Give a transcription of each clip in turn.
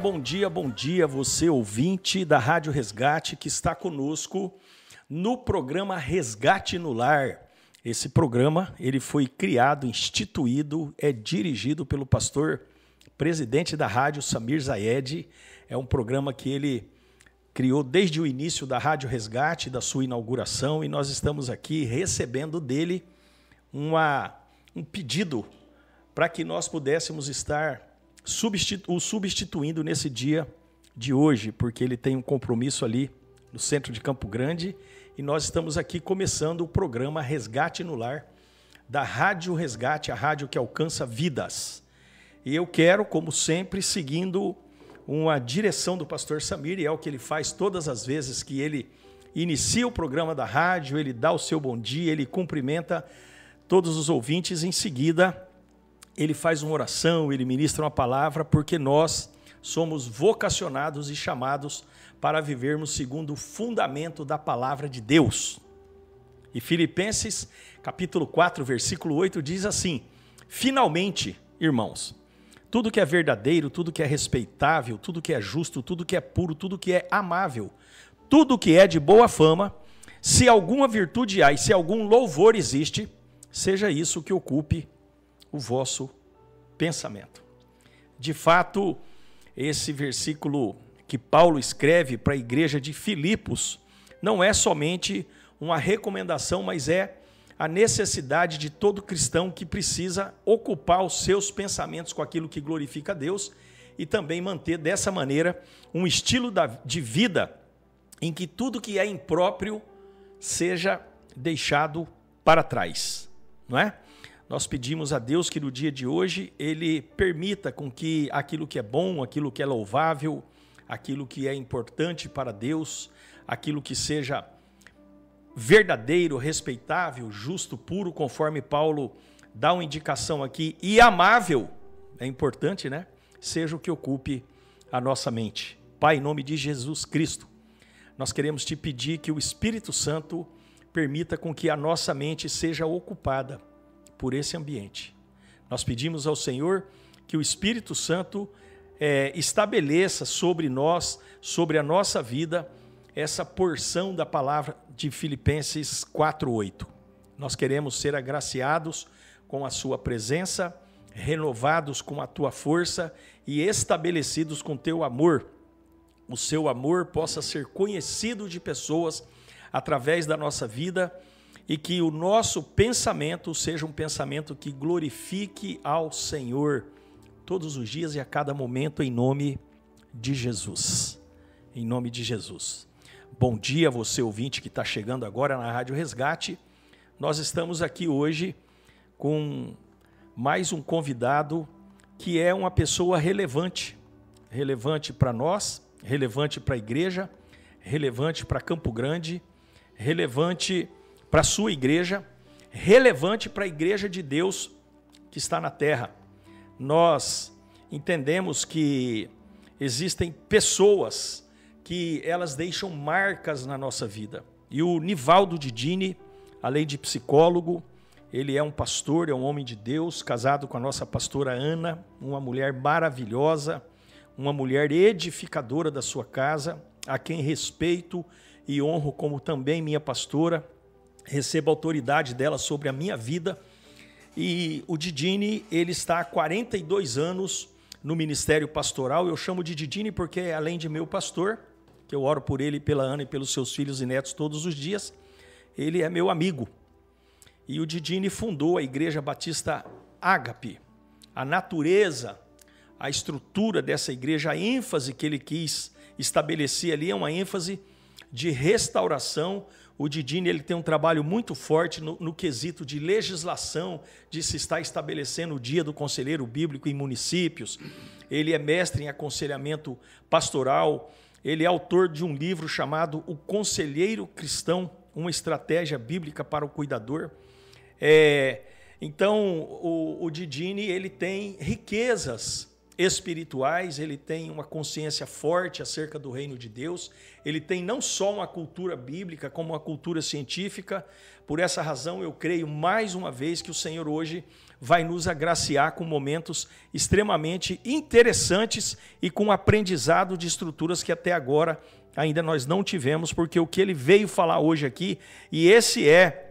bom dia, você ouvinte da Rádio Resgate que está conosco no programa Resgate no Lar. Esse programa ele foi criado, instituído, é dirigido pelo pastor presidente da rádio, Samir Zayed. É um programa que ele criou desde o início da Rádio Resgate, da sua inauguração, e nós estamos aqui recebendo dele um pedido para que nós pudéssemos estar o substituindo nesse dia de hoje, porque ele tem um compromisso ali no centro de Campo Grande, e nós estamos aqui começando o programa Resgate no Lar, da Rádio Resgate, a rádio que alcança vidas. E eu quero, como sempre, seguindo uma direção do pastor Samir, e é o que ele faz todas as vezes que ele inicia o programa da rádio, ele dá o seu bom dia, ele cumprimenta todos os ouvintes, em seguida ele faz uma oração, ele ministra uma palavra, porque nós somos vocacionados e chamados para vivermos segundo o fundamento da palavra de Deus. E Filipenses, capítulo 4, versículo 8, diz assim: finalmente, irmãos, tudo que é verdadeiro, tudo que é respeitável, tudo que é justo, tudo que é puro, tudo que é amável, tudo que é de boa fama, se alguma virtude há e se algum louvor existe, seja isso que ocupe o vosso pensamento. De fato, esse versículo que Paulo escreve para a igreja de Filipos não é somente uma recomendação, mas é a necessidade de todo cristão que precisa ocupar os seus pensamentos com aquilo que glorifica a Deus e também manter dessa maneira um estilo de vida em que tudo que é impróprio seja deixado para trás, não é? Nós pedimos a Deus que no dia de hoje Ele permita com que aquilo que é bom, aquilo que é louvável, aquilo que é importante para Deus, aquilo que seja verdadeiro, respeitável, justo, puro, conforme Paulo dá uma indicação aqui, e amável, é importante, né? Seja o que ocupe a nossa mente. Pai, em nome de Jesus Cristo, nós queremos te pedir que o Espírito Santo permita com que a nossa mente seja ocupada por esse ambiente. Nós pedimos ao Senhor que o Espírito Santo estabeleça sobre nós, sobre a nossa vida, essa porção da palavra de Filipenses 4:8. Nós queremos ser agraciados com a sua presença, renovados com a tua força e estabelecidos com teu amor. O seu amor possa ser conhecido de pessoas através da nossa vida, e que o nosso pensamento seja um pensamento que glorifique ao Senhor todos os dias e a cada momento, em nome de Jesus. Em nome de Jesus. Bom dia, você ouvinte que está chegando agora na Rádio Resgate. Nós estamos aqui hoje com mais um convidado que é uma pessoa relevante. Relevante para nós, relevante para a igreja, relevante para Campo Grande, relevante para a sua igreja, relevante para a igreja de Deus que está na terra. Nós entendemos que existem pessoas que elas deixam marcas na nossa vida. E o Nivaldo Didini, além de psicólogo, ele é um pastor, é um homem de Deus, casado com a nossa pastora Ana, uma mulher maravilhosa, uma mulher edificadora da sua casa, a quem respeito e honro como também minha pastora. Recebo a autoridade dela sobre a minha vida. E o Didini, ele está há 42 anos no ministério pastoral. Eu chamo de Didini porque, além de meu pastor, que eu oro por ele, pela Ana e pelos seus filhos e netos todos os dias, ele é meu amigo. E o Didini fundou a Igreja Batista Ágape. A natureza, a estrutura dessa igreja, a ênfase que ele quis estabelecer ali é uma ênfase de restauração. O Didini, ele tem um trabalho muito forte no quesito de legislação, de se estar estabelecendo o dia do conselheiro bíblico em municípios. Ele é mestre em aconselhamento pastoral. Ele é autor de um livro chamado O Conselheiro Cristão, uma estratégia bíblica para o cuidador. Então, o Didini, ele tem riquezas espirituais, ele tem uma consciência forte acerca do reino de Deus, ele tem não só uma cultura bíblica, como uma cultura científica. Por essa razão, eu creio mais uma vez que o Senhor hoje vai nos agraciar com momentos extremamente interessantes e com aprendizado de estruturas que até agora ainda nós não tivemos, porque o que ele veio falar hoje aqui, e esse é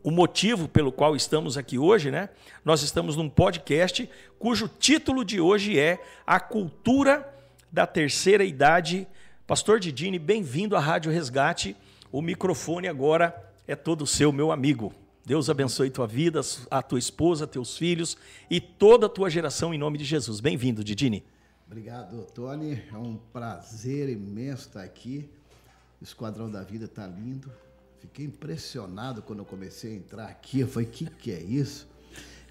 o motivo pelo qual estamos aqui hoje, né? Nós estamos num podcast cujo título de hoje é A Cultura da Terceira Idade. Pastor Didini, bem-vindo à Rádio Resgate. O microfone agora é todo seu, meu amigo. Deus abençoe tua vida, a tua esposa, teus filhos e toda a tua geração em nome de Jesus. Bem-vindo, Didini. Obrigado, Tony. É um prazer imenso estar aqui. O Esquadrão da Vida está lindo. Fiquei impressionado quando eu comecei a entrar aqui. Eu falei, que é isso?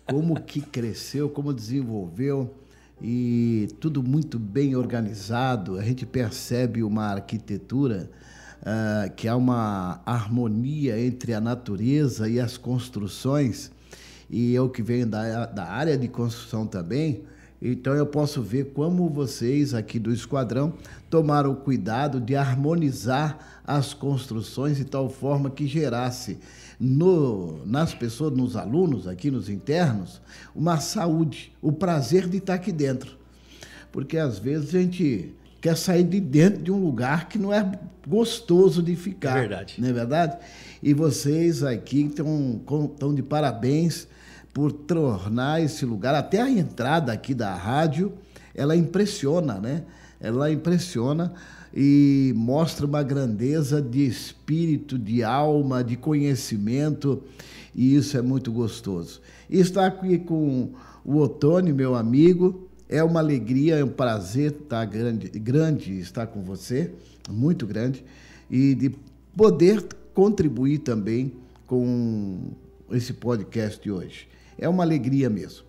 Como que cresceu, como desenvolveu, e tudo muito bem organizado. A gente percebe uma arquitetura que há uma harmonia entre a natureza e as construções, e eu que venho da área de construção também, então eu posso ver como vocês aqui do Esquadrão tomaram o cuidado de harmonizar as construções de tal forma que gerasse nas pessoas, nos alunos, aqui nos internos, uma saúde, o prazer de estar aqui dentro. Porque às vezes a gente quer sair de dentro de um lugar que não é gostoso de ficar. É verdade. Não é verdade? E vocês aqui estão de parabéns por tornar esse lugar, até a entrada aqui da rádio, ela impressiona, né? Ela impressiona e mostra uma grandeza de espírito, de alma, de conhecimento, e isso é muito gostoso. E estar aqui com o Otônio, meu amigo, é uma alegria, é um prazer estar grande estar com você, muito grande, e de poder contribuir também com esse podcast de hoje. É uma alegria mesmo.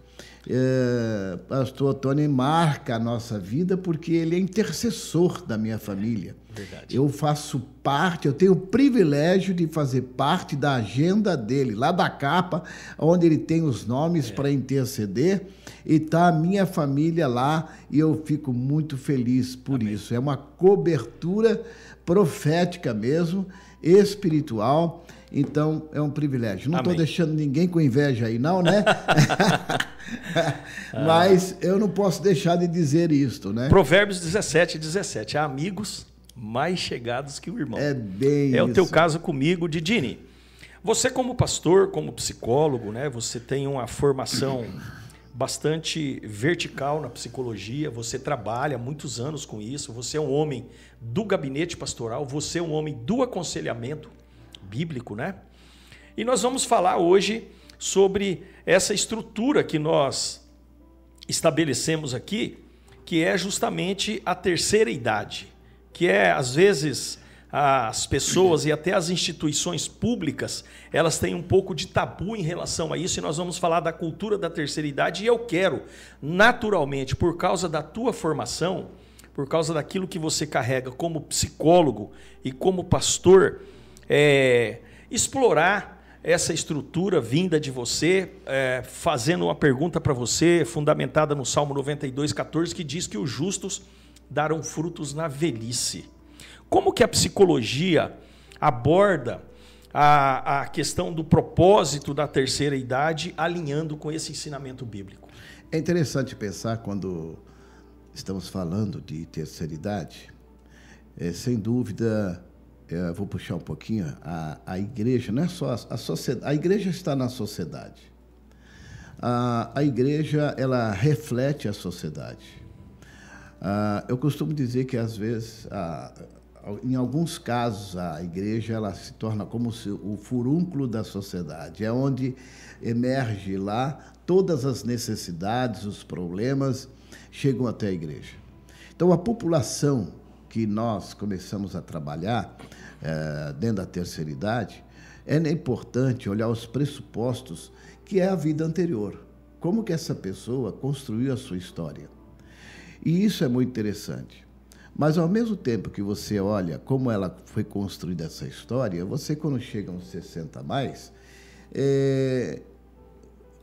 Pastor Tony marca a nossa vida porque ele é intercessor da minha família. Verdade. Eu faço parte, eu tenho o privilégio de fazer parte da agenda dele, lá da capa, onde ele tem os nomes para interceder, e está a minha família lá, e eu fico muito feliz por Amém. isso. É uma cobertura profética mesmo, espiritual. Então, é um privilégio. Não estou deixando ninguém com inveja aí, não, né? Mas eu não posso deixar de dizer isto, né? Provérbios 17:17. Há amigos mais chegados que o irmão. É bem É isso. o teu caso comigo, Didini. Você como pastor, como psicólogo, né? Você tem uma formação bastante vertical na psicologia, você trabalha há muitos anos com isso, você é um homem do gabinete pastoral, você é um homem do aconselhamento bíblico, né? E nós vamos falar hoje sobre essa estrutura que nós estabelecemos aqui, que é justamente a terceira idade, que é, às vezes, as pessoas e até as instituições públicas, elas têm um pouco de tabu em relação a isso, e nós vamos falar da cultura da terceira idade, e eu quero, naturalmente, por causa da tua formação, por causa daquilo que você carrega como psicólogo e como pastor, explorar essa estrutura vinda de você, fazendo uma pergunta para você, fundamentada no Salmo 92:14, que diz que os justos darão frutos na velhice. Como que a psicologia aborda a questão do propósito da terceira idade, alinhando com esse ensinamento bíblico? É interessante pensar, quando estamos falando de terceira idade, sem dúvida, vou puxar um pouquinho, a igreja, não é só a sociedade, a igreja está na sociedade. A igreja, ela reflete a sociedade. Eu costumo dizer que, às vezes, em alguns casos, a igreja ela se torna como o furúnculo da sociedade, é onde emerge lá todas as necessidades, os problemas chegam até a igreja. Então, a população que nós começamos a trabalhar dentro da terceira idade, é importante olhar os pressupostos que é a vida anterior. Como que essa pessoa construiu a sua história. E isso é muito interessante. Mas, ao mesmo tempo que você olha como ela foi construída essa história, você, quando chega aos 60 a mais,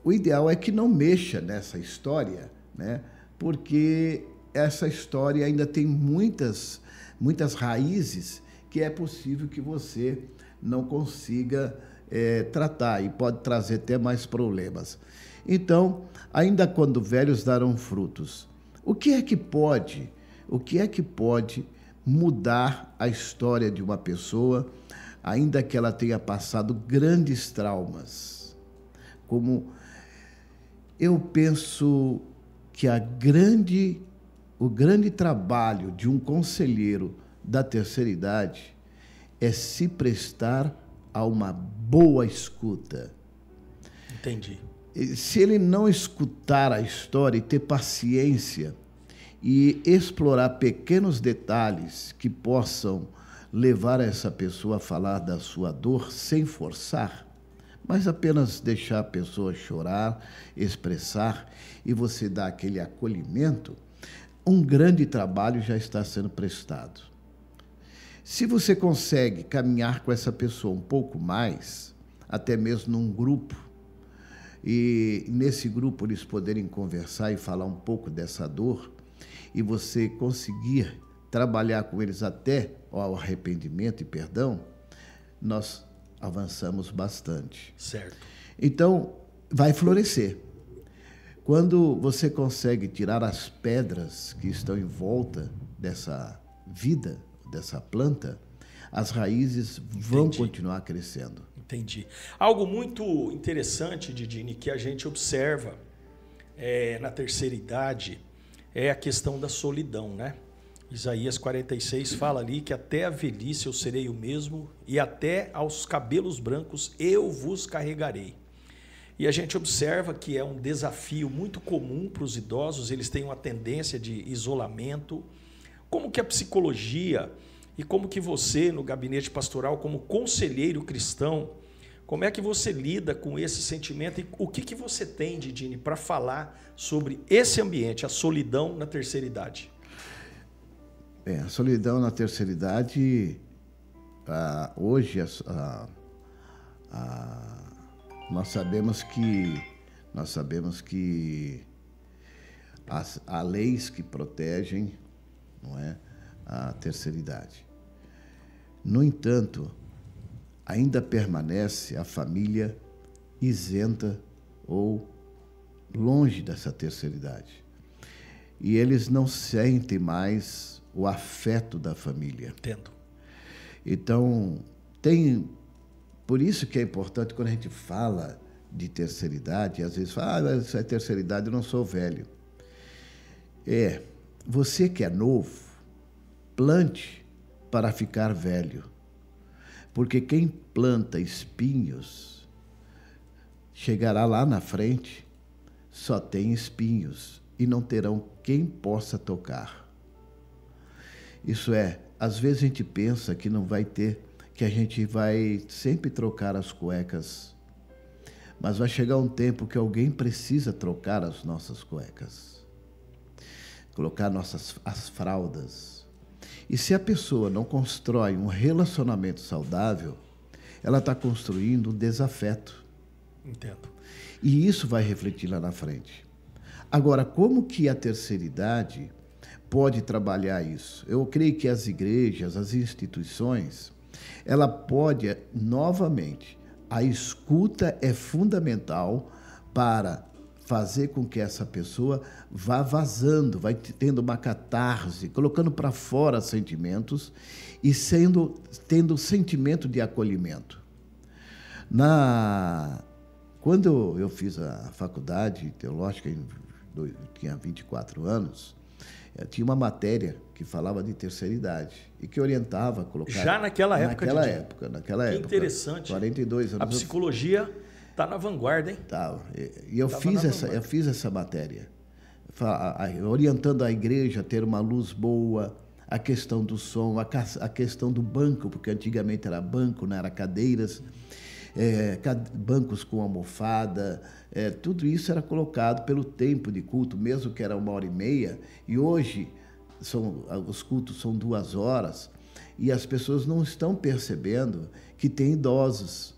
o ideal é que não mexa nessa história, né, porque essa história ainda tem muitas raízes que é possível que você não consiga tratar e pode trazer até mais problemas. Então, ainda quando velhos darão frutos, o que é que pode mudar a história de uma pessoa, ainda que ela tenha passado grandes traumas? Como eu penso que o grande trabalho de um conselheiro da terceira idade é se prestar a uma boa escuta. Entendi. Se ele não escutar a história e ter paciência e explorar pequenos detalhes que possam levar essa pessoa a falar da sua dor sem forçar, mas apenas deixar a pessoa chorar, expressar, e você dar aquele acolhimento, um grande trabalho já está sendo prestado. Se você consegue caminhar com essa pessoa um pouco mais, até mesmo num grupo, e nesse grupo eles poderem conversar e falar um pouco dessa dor, e você conseguir trabalhar com eles até ao arrependimento e perdão, nós avançamos bastante. Certo. Então, vai florescer. Quando você consegue tirar as pedras que estão em volta dessa vida, dessa planta, as raízes vão continuar crescendo. Entendi. Algo muito interessante, Didini, que a gente observa na terceira idade é a questão da solidão, né? Isaías 46 fala ali que até a velhice eu serei o mesmo e até aos cabelos brancos eu vos carregarei. E a gente observa que é um desafio muito comum para os idosos, eles têm uma tendência de isolamento. Como que a psicologia e como que você, no gabinete pastoral, como conselheiro cristão, como é que você lida com esse sentimento e o que você tem, Didini, para falar sobre esse ambiente, a solidão na terceira idade? A solidão na terceira idade, hoje nós sabemos que há leis que protegem, não é, a terceira idade. No entanto, ainda permanece a família isenta ou longe dessa terceira idade. E eles não sentem mais o afeto da família. Entendo. Então, por isso que é importante quando a gente fala de terceira idade, às vezes fala, isso é terceira idade, eu não sou velho. Você que é novo, plante para ficar velho. Porque quem planta espinhos, chegará lá na frente, só tem espinhos e não terão quem possa tocar. Isso às vezes a gente pensa que não vai ter, que a gente vai sempre trocar as cuecas, mas vai chegar um tempo que alguém precisa trocar as nossas cuecas, colocar as fraldas. E se a pessoa não constrói um relacionamento saudável, ela está construindo um desafeto. Entendo. E isso vai refletir lá na frente. Agora, como que a terceira idade pode trabalhar isso? Eu creio que as igrejas, as instituições, ela pode, novamente, a escuta é fundamental para fazer com que essa pessoa vá vazando, vai tendo uma catarse, colocando para fora sentimentos e tendo sentimento de acolhimento. Quando eu fiz a faculdade teológica, eu tinha 24 anos, tinha uma matéria que falava de terceira idade e que orientava a colocar... Já naquela época? Naquela época. Interessante. 42 anos. A psicologia está na vanguarda, hein? Tá. E eu fiz essa matéria, orientando a igreja a ter uma luz boa, a questão do som, a questão do banco, porque antigamente era banco, não era cadeiras, bancos com almofada, tudo isso era colocado pelo tempo de culto, mesmo que era 1h30, e hoje os cultos são 2 horas, e as pessoas não estão percebendo que tem idosos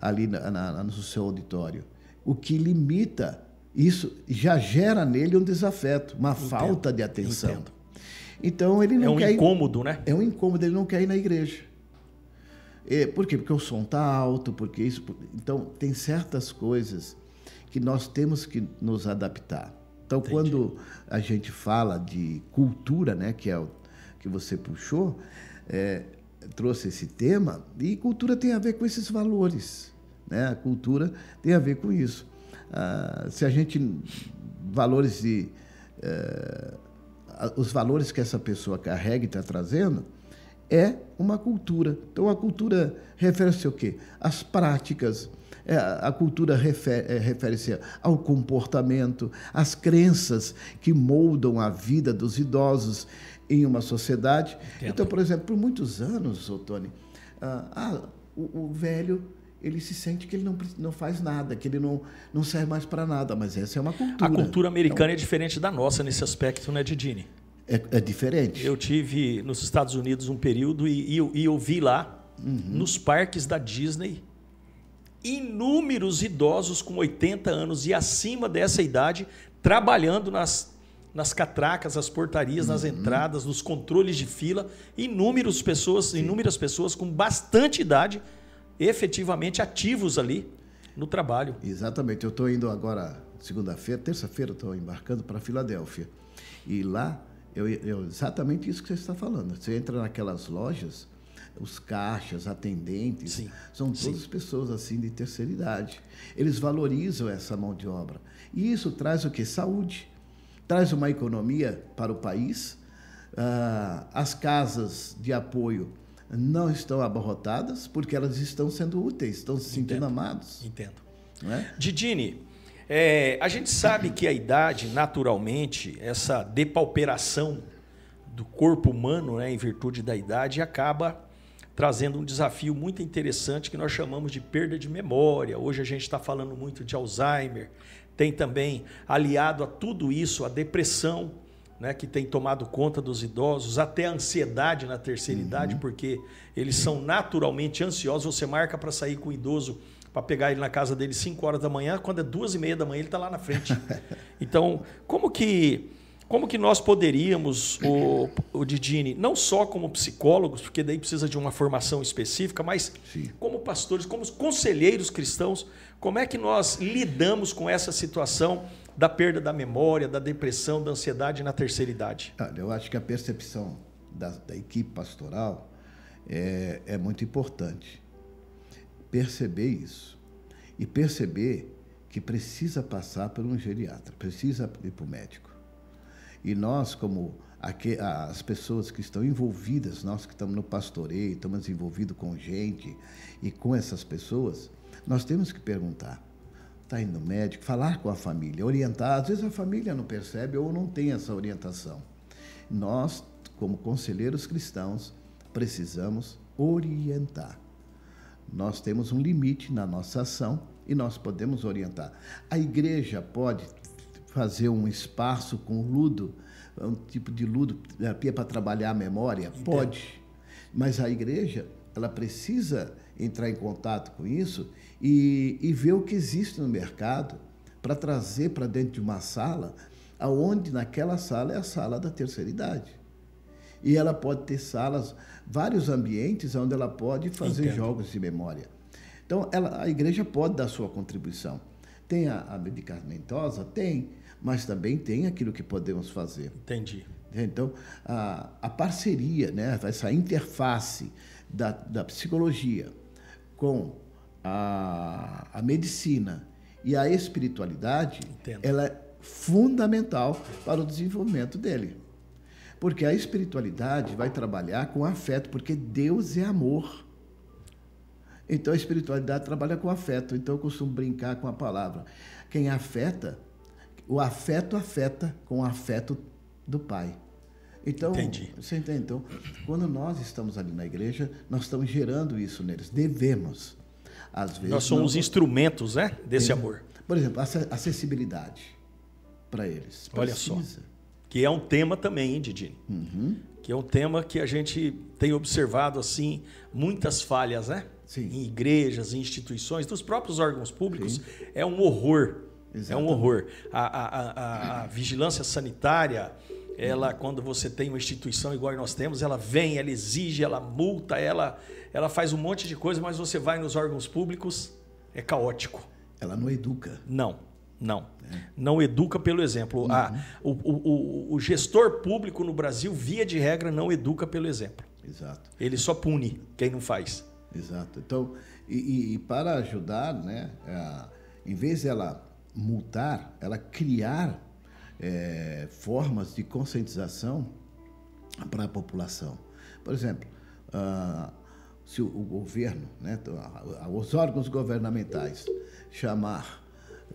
ali no seu auditório, o que limita isso já gera nele um desafeto, uma falta de atenção. Entendo. Então ele não quer incômodo, né? É um incômodo, ele não quer ir na igreja. Por quê? Porque o som está alto, porque isso. Então, tem certas coisas que nós temos que nos adaptar. Então, Entendi. Quando a gente fala de cultura, né, que é o que você puxou, trouxe esse tema, e cultura tem a ver com esses valores, né? A cultura tem a ver com isso. Se a gente... os valores que essa pessoa carrega e está trazendo, é uma cultura. Então, a cultura refere-se ao quê? Às práticas. A cultura refere-se ao comportamento, às crenças que moldam a vida dos idosos em uma sociedade. Entendo. Então, por exemplo, por muitos anos, Tony, o velho, ele se sente que ele não faz nada, que ele não serve mais para nada, mas essa é uma cultura. A cultura americana é diferente da nossa nesse aspecto, né, Didini? É diferente. Eu tive nos Estados Unidos um período e eu vi lá, nos parques da Disney, inúmeros idosos com 80 anos e acima dessa idade trabalhando nas catracas, nas portarias, nas entradas, nos controles de fila. Inúmeras pessoas com bastante idade efetivamente ativos ali no trabalho. Exatamente. Eu estou indo agora, terça-feira, estou embarcando para Filadélfia. E lá, exatamente isso que você está falando. Você entra naquelas lojas, os caixas, atendentes, Sim. São todas pessoas assim de terceira idade. Eles valorizam essa mão de obra. E isso traz o quê? Saúde. Traz uma economia para o país. As casas de apoio não estão abarrotadas porque elas estão sendo úteis, estão se sentindo amados. Entendo. Não é? Didini, a gente sabe que a idade, naturalmente, essa depauperação do corpo humano, né, em virtude da idade, acaba trazendo um desafio muito interessante que nós chamamos de perda de memória. Hoje a gente está falando muito de Alzheimer. Tem também, aliado a tudo isso, a depressão, né, que tem tomado conta dos idosos, até a ansiedade na terceira idade, porque eles são naturalmente ansiosos. Você marca para sair com o idoso, para pegar ele na casa dele 5 horas da manhã, quando é 2h30 da manhã ele está lá na frente. Então, como que nós poderíamos, o Didini, não só como psicólogos, porque daí precisa de uma formação específica, mas Sim. como pastores, como conselheiros cristãos, como é que nós lidamos com essa situação da perda da memória, da depressão, da ansiedade na terceira idade? Olha, eu acho que a percepção da equipe pastoral é muito importante. Perceber isso. E perceber que precisa passar por um geriatra, precisa ir para o médico. E nós, como as pessoas que estão envolvidas, nós que estamos no pastoreio, estamos envolvidos com gente e com essas pessoas, nós temos que perguntar. Está indo no médico, falar com a família, orientar. Às vezes a família não percebe ou não tem essa orientação. Nós, como conselheiros cristãos, precisamos orientar. Nós temos um limite na nossa ação e nós podemos orientar. A igreja pode fazer um espaço com ludo, um tipo de ludoterapia para trabalhar a memória? Entendo. Pode. Mas a igreja, ela precisa entrar em contato com isso e ver o que existe no mercado para trazer para dentro de uma sala, aonde naquela sala é a sala da terceira idade. E ela pode ter vários ambientes onde ela pode fazer Entendo. jogos de memória. Então, a igreja pode dar sua contribuição. Tem a medicamentosa? Tem, mas também tem aquilo que podemos fazer. Entendi. Então, a parceria, né, essa interface da psicologia com a medicina e a espiritualidade, Entendo. ela é fundamental para o desenvolvimento dele. Porque a espiritualidade vai trabalhar com afeto, porque Deus é amor. Então, a espiritualidade trabalha com afeto. Então, eu costumo brincar com a palavra. Quem afeta, o afeto afeta com o afeto do Pai. Então, Entendi. Você entende? Então, quando nós estamos ali na igreja, nós estamos gerando isso neles. Devemos. Às vezes, Nós somos instrumentos, né, desse amor. Por exemplo, acessibilidade para eles. Olha só. Que é um tema também, hein, Didini? Que é um tema que a gente tem observado, assim, muitas falhas, né? Sim. Em igrejas, em instituições, dos próprios órgãos públicos. Sim. É um horror É um horror. A vigilância sanitária, ela, quando você tem uma instituição igual nós temos, ela vem, ela exige, ela multa, ela faz um monte de coisa, mas você vai nos órgãos públicos, é caótico. Ela não educa. Não. Não educa pelo exemplo. O gestor público no Brasil, via de regra, não educa pelo exemplo. Exato. Ele só pune quem não faz. Exato. Então, e para ajudar, né, em vez de ela multar, ela criar formas de conscientização para a população. Por exemplo, se o governo, né, os órgãos governamentais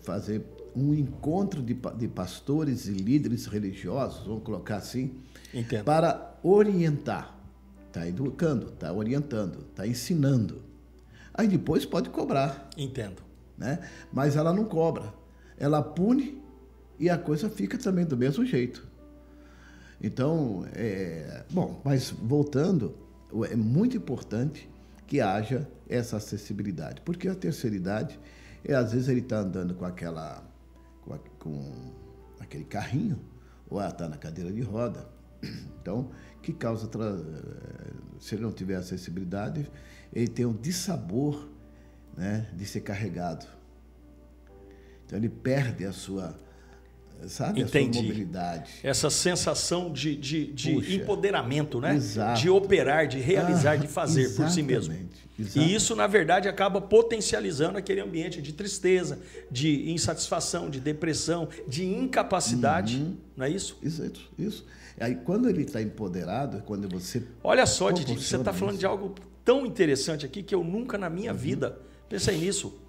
fazer um encontro de pastores e líderes religiosos, vamos colocar assim, Entendo. para orientar. Está educando, está orientando, está ensinando. Aí depois pode cobrar. Entendo. Né? Mas ela não cobra. Ela pune e a coisa fica também do mesmo jeito. Então, bom, mas voltando, é muito importante que haja essa acessibilidade, porque a terceira idade, às vezes ele está andando com aquele carrinho, ou ela está na cadeira de roda. Então, que causa, se ele não tiver acessibilidade, ele tem um dissabor, né, de ser carregado. Então, ele perde a sua, sabe, Entendi. a sua mobilidade. Essa sensação de Puxa, empoderamento, né? exato. De operar, de realizar, de fazer por si mesmo. Exatamente. E isso, na verdade, acaba potencializando aquele ambiente de tristeza, de insatisfação, de depressão, de incapacidade. Não é isso? Isso. Aí, quando ele está empoderado, quando você... Olha só, Didi, você está falando de algo tão interessante aqui que eu nunca na minha vida pensei nisso.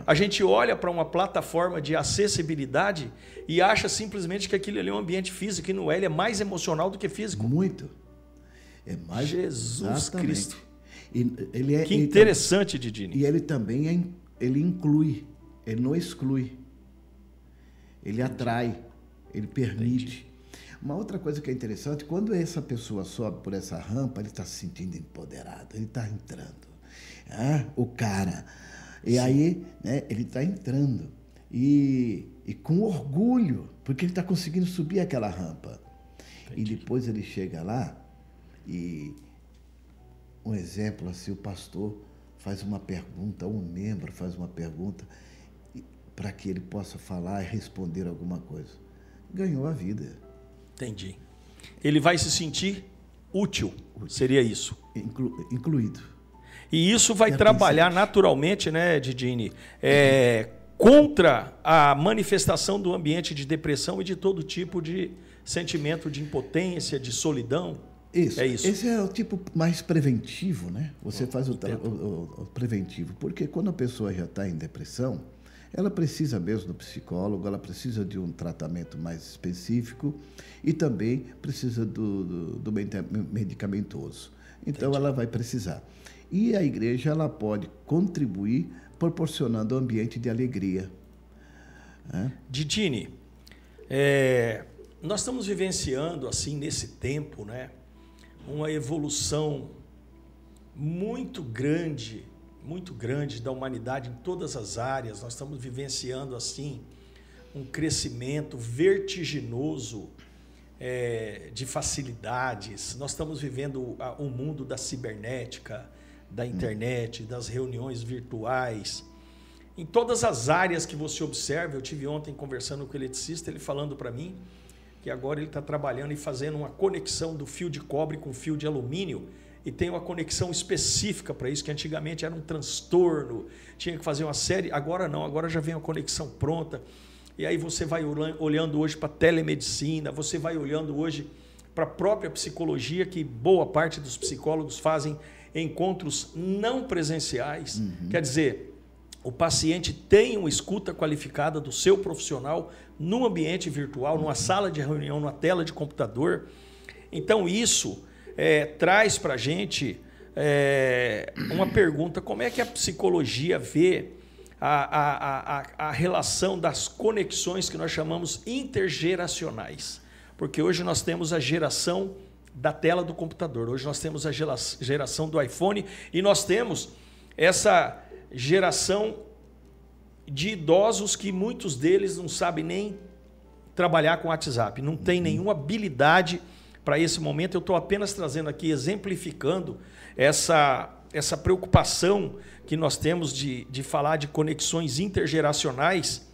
A gente olha para uma plataforma de acessibilidade e acha simplesmente que aquilo ali é um ambiente físico, e não é, ele é mais emocional do que físico. Muito. É mais... Jesus Exatamente. Cristo. Que interessante, Didini. E ele também ele inclui, ele não exclui. Ele atrai, ele permite. Entendi. Uma outra coisa que é interessante, quando essa pessoa sobe por essa rampa, ele está se sentindo empoderado, ele está entrando. O cara. E Sim. Aí, né, ele está entrando. E com orgulho, porque ele está conseguindo subir aquela rampa. Entendi. E depois ele chega lá e, um exemplo, assim, o pastor faz uma pergunta, ou um membro faz uma pergunta, para que ele possa falar e responder alguma coisa. Ganhou a vida. Entendi. Ele vai se sentir útil, seria isso. Incluído. E isso vai trabalhar naturalmente, né, Didini, contra a manifestação do ambiente de depressão e de todo tipo de sentimento de impotência, de solidão. Isso. É isso. Esse é o tipo mais preventivo, né? Você faz o preventivo. Porque quando a pessoa já está em depressão, ela precisa mesmo do psicólogo, ela precisa de um tratamento mais específico e também precisa do medicamentoso. Então, Entendi. Ela vai precisar. E a igreja ela pode contribuir proporcionando um ambiente de alegria. Didini, nós estamos vivenciando, assim, nesse tempo, né, uma evolução muito grande da humanidade em todas as áreas. Nós estamos vivenciando, assim, um crescimento vertiginoso de facilidades. Nós estamos vivendo o mundo da cibernética, da internet, das reuniões virtuais. Em todas as áreas que você observa, eu tive ontem conversando com o eletricista, ele falando para mim que agora ele está trabalhando e fazendo uma conexão do fio de cobre com fio de alumínio, e tem uma conexão específica para isso, que antigamente era um transtorno, tinha que fazer uma série, agora não, agora já vem uma conexão pronta. E aí você vai olhando hoje para a telemedicina, você vai olhando hoje para a própria psicologia, que boa parte dos psicólogos fazem encontros não presenciais. Quer dizer, o paciente tem uma escuta qualificada do seu profissional num ambiente virtual, numa sala de reunião, numa tela de computador. Então isso traz para a gente uma pergunta: como é que a psicologia vê a relação das conexões que nós chamamos intergeracionais? Porque hoje nós temos a geração da tela do computador, hoje nós temos a geração do iPhone, e nós temos essa geração de idosos que muitos deles não sabem nem trabalhar com WhatsApp, não tem nenhuma habilidade para esse momento. Eu estou apenas trazendo aqui, exemplificando essa preocupação que nós temos de falar de conexões intergeracionais.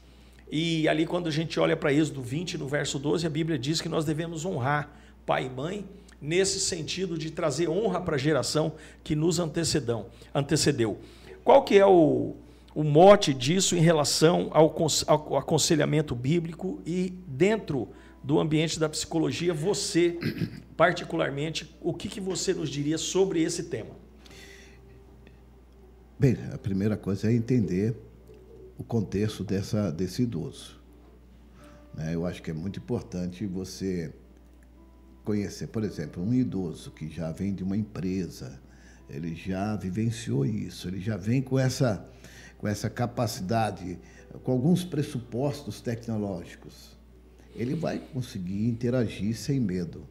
E ali, quando a gente olha para Êxodo 20, no verso 12, a Bíblia diz que nós devemos honrar pai e mãe, nesse sentido de trazer honra para a geração que nos antecedeu. Qual que é o mote disso em relação ao aconselhamento bíblico e dentro do ambiente da psicologia, você, particularmente, o que você nos diria sobre esse tema? Bem, a primeira coisa é entender o contexto desse idoso. Eu acho que é muito importante você conhecer, por exemplo, um idoso que já vem de uma empresa, ele já vivenciou isso, ele já vem com essa capacidade, com alguns pressupostos tecnológicos. Ele vai conseguir interagir sem medo.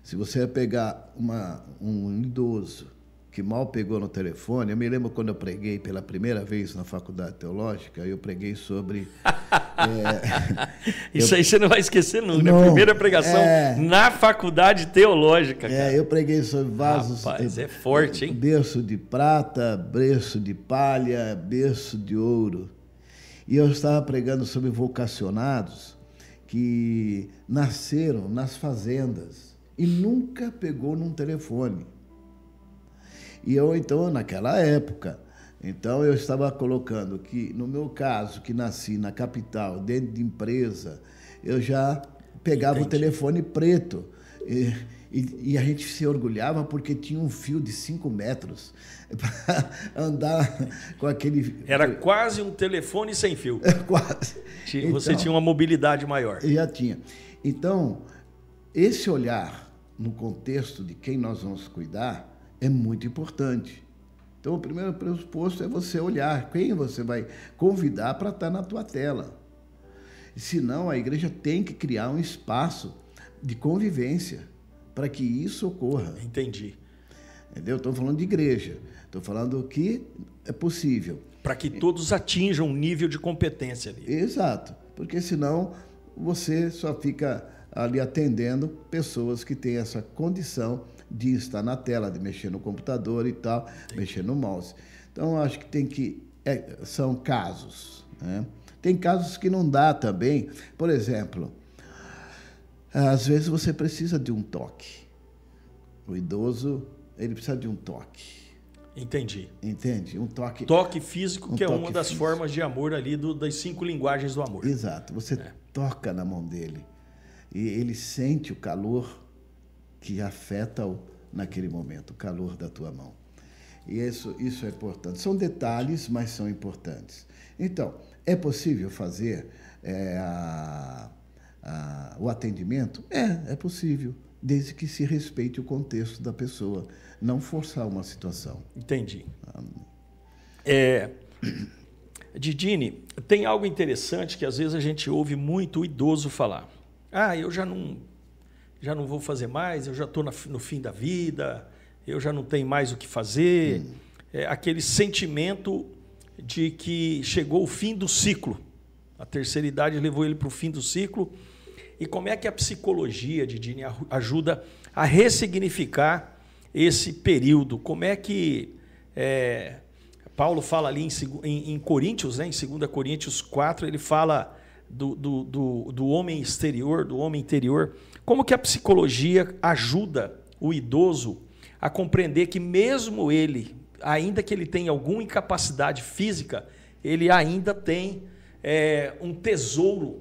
Se você pegar um idoso que mal pegou no telefone, eu me lembro quando eu preguei pela primeira vez na faculdade teológica, eu preguei sobre... Isso aí você não vai esquecer nunca, não, a primeira pregação na faculdade teológica. Cara. Eu preguei sobre vasos... Rapaz, é forte, hein? Berço de prata, berço de palha, berço de ouro. E eu estava pregando sobre vocacionados que nasceram nas fazendas e nunca pegou num telefone. E eu, então, naquela época, eu estava colocando que, no meu caso, que nasci na capital, dentro de empresa, eu já pegava o telefone preto. E a gente se orgulhava porque tinha um fio de 5 metros para andar com aquele... Era quase um telefone sem fio. Quase. Você tinha uma mobilidade maior. Já tinha. Então, esse olhar no contexto de quem nós vamos cuidar é muito importante. Então, o primeiro pressuposto é você olhar quem você vai convidar para estar na tua tela. Senão, a igreja tem que criar um espaço de convivência para que isso ocorra. Entendi. Entendeu? Estou falando de igreja. Estou falando que é possível. Para que todos atinjam um nível de competência ali. Exato. Porque senão você só fica ali atendendo pessoas que têm essa condição de estar na tela, de mexer no computador e tal, mexer no mouse. Então, acho que são casos. Né? Tem casos que não dá também. Por exemplo, às vezes você precisa de um toque. O idoso, ele precisa de um toque. Entendi. Entende? Um toque. Toque físico, que é uma das formas de amor ali, das 5 linguagens do amor. Exato. Você toca na mão dele e ele sente o calor que afeta-o naquele momento, o calor da tua mão. E isso é importante. São detalhes, mas são importantes. Então, é possível fazer o atendimento? É possível, desde que se respeite o contexto da pessoa, não forçar uma situação. Entendi. Didine, tem algo interessante que às vezes a gente ouve muito o idoso falar. Eu já não vou fazer mais, eu já estou no fim da vida, eu já não tenho mais o que fazer. Aquele sentimento de que chegou o fim do ciclo. A terceira idade levou ele para o fim do ciclo. E como é que a psicologia, Didine, ajuda a ressignificar esse período? Como é que Paulo fala ali em Coríntios, né, em 2 Coríntios 4, ele fala do homem exterior, do homem interior. Como que a psicologia ajuda o idoso a compreender que mesmo ele, ainda que ele tenha alguma incapacidade física, ele ainda tem um tesouro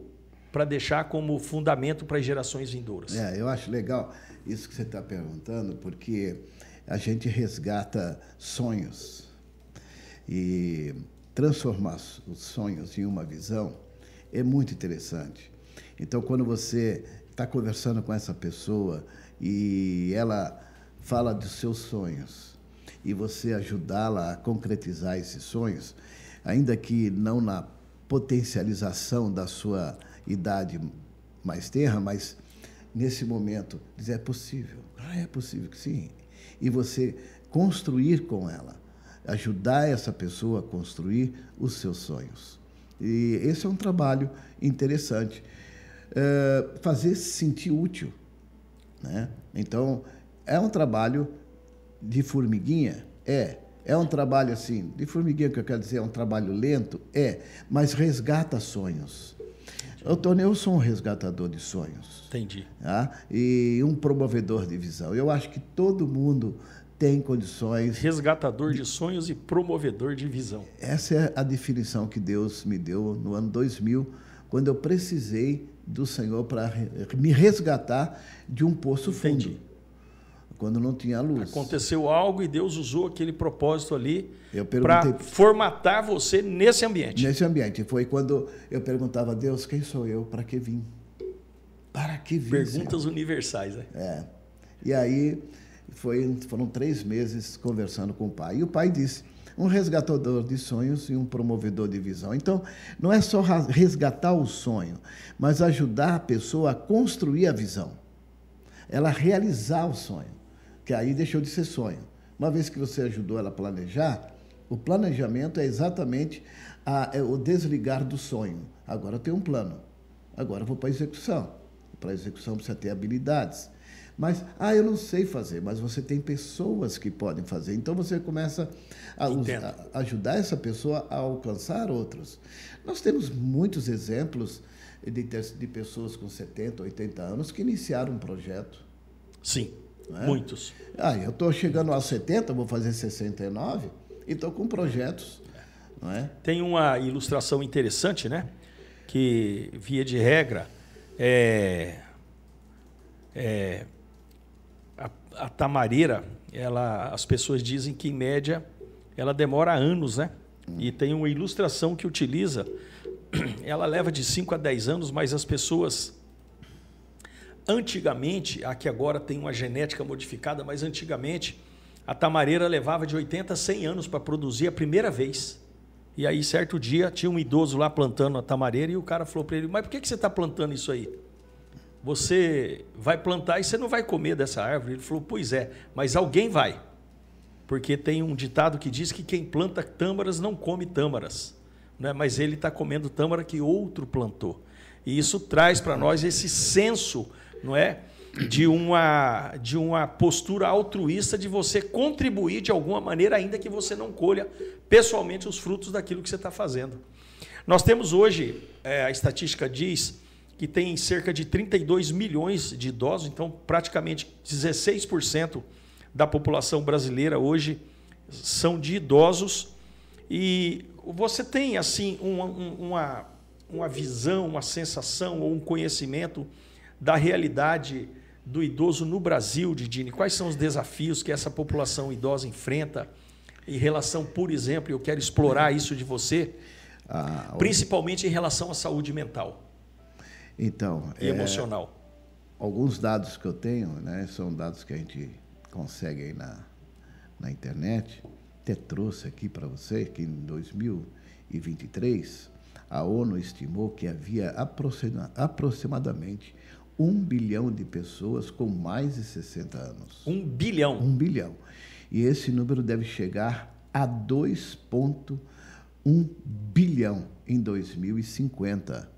para deixar como fundamento para as gerações vindouras? Eu acho legal isso que você está perguntando, porque a gente resgata sonhos e transformar os sonhos em uma visão é muito interessante. Então, quando você está conversando com essa pessoa e ela fala dos seus sonhos e você ajudá-la a concretizar esses sonhos, ainda que não na potencialização da sua idade mais tenra, mas nesse momento dizer, é possível que sim. E você construir com ela ajudar essa pessoa a construir os seus sonhos. E esse é um trabalho interessante. Fazer se sentir útil, né? Então, é um trabalho de formiguinha? É um trabalho assim, de formiguinha, que eu quero dizer, é um trabalho lento? Mas resgata sonhos. Tony, eu sou um resgatador de sonhos. Entendi. Tá? E um promovedor de visão. Eu acho que todo mundo tem condições... Resgatador de sonhos e promovedor de visão. Essa é a definição que Deus me deu no ano 2000, quando eu precisei do Senhor para me resgatar de um poço fundo. Entendi. Quando não tinha luz. Aconteceu algo e Deus usou aquele propósito ali para formatar você nesse ambiente. Nesse ambiente. Foi quando eu perguntava a Deus, quem sou eu? Para que vim? Para que vim? Perguntas universais, né? E aí foram 3 meses conversando com o pai. E o pai disse, um resgatador de sonhos e um promovedor de visão. Então, não é só resgatar o sonho, mas ajudar a pessoa a construir a visão. Ela realizar o sonho. Que aí deixou de ser sonho. Uma vez que você ajudou ela a planejar, o planejamento é exatamente o desligar do sonho. Agora eu tenho um plano. Agora eu vou para a execução. Para a execução precisa ter habilidades. Mas, eu não sei fazer, mas você tem pessoas que podem fazer. Então você começa a ajudar essa pessoa a alcançar outros. Nós temos muitos exemplos de pessoas com 70, 80 anos que iniciaram um projeto. Sim. Muitos. Eu estou chegando aos 70, vou fazer 69, e estou com projetos. Não é? Tem uma ilustração interessante, né? Que, via de regra, a tamareira, as pessoas dizem que, em média, ela demora anos, né? E tem uma ilustração que utiliza, ela leva de 5 a 10 anos, mas as pessoas... Antigamente, aqui agora tem uma genética modificada, mas antigamente a tamareira levava de 80 a 100 anos para produzir a primeira vez. E aí, certo dia, tinha um idoso lá plantando a tamareira e o cara falou para ele, mas por que você está plantando isso aí? Você vai plantar e você não vai comer dessa árvore. Ele falou, pois é, mas alguém vai. Porque tem um ditado que diz que quem planta tâmaras não come tâmaras, né? Mas ele está comendo tâmara que outro plantou. E isso traz para nós esse senso, não é, de uma postura altruísta de você contribuir de alguma maneira, ainda que você não colha pessoalmente os frutos daquilo que você está fazendo. Nós temos hoje, a estatística diz que tem cerca de 32 milhões de idosos, então praticamente 16% da população brasileira hoje são de idosos. E você tem assim uma visão, uma sensação ou um conhecimento da realidade do idoso no Brasil, Didini? Quais são os desafios que essa população idosa enfrenta em relação, por exemplo, eu quero explorar isso de você, principalmente em relação à saúde mental e emocional? Alguns dados que eu tenho, né, são dados que a gente consegue aí na internet. Até trouxe aqui para você que em 2023 a ONU estimou que havia aproximadamente 1 bilhão de pessoas com mais de 60 anos. 1 bilhão? 1 bilhão. E esse número deve chegar a 2,1 bilhão em 2050.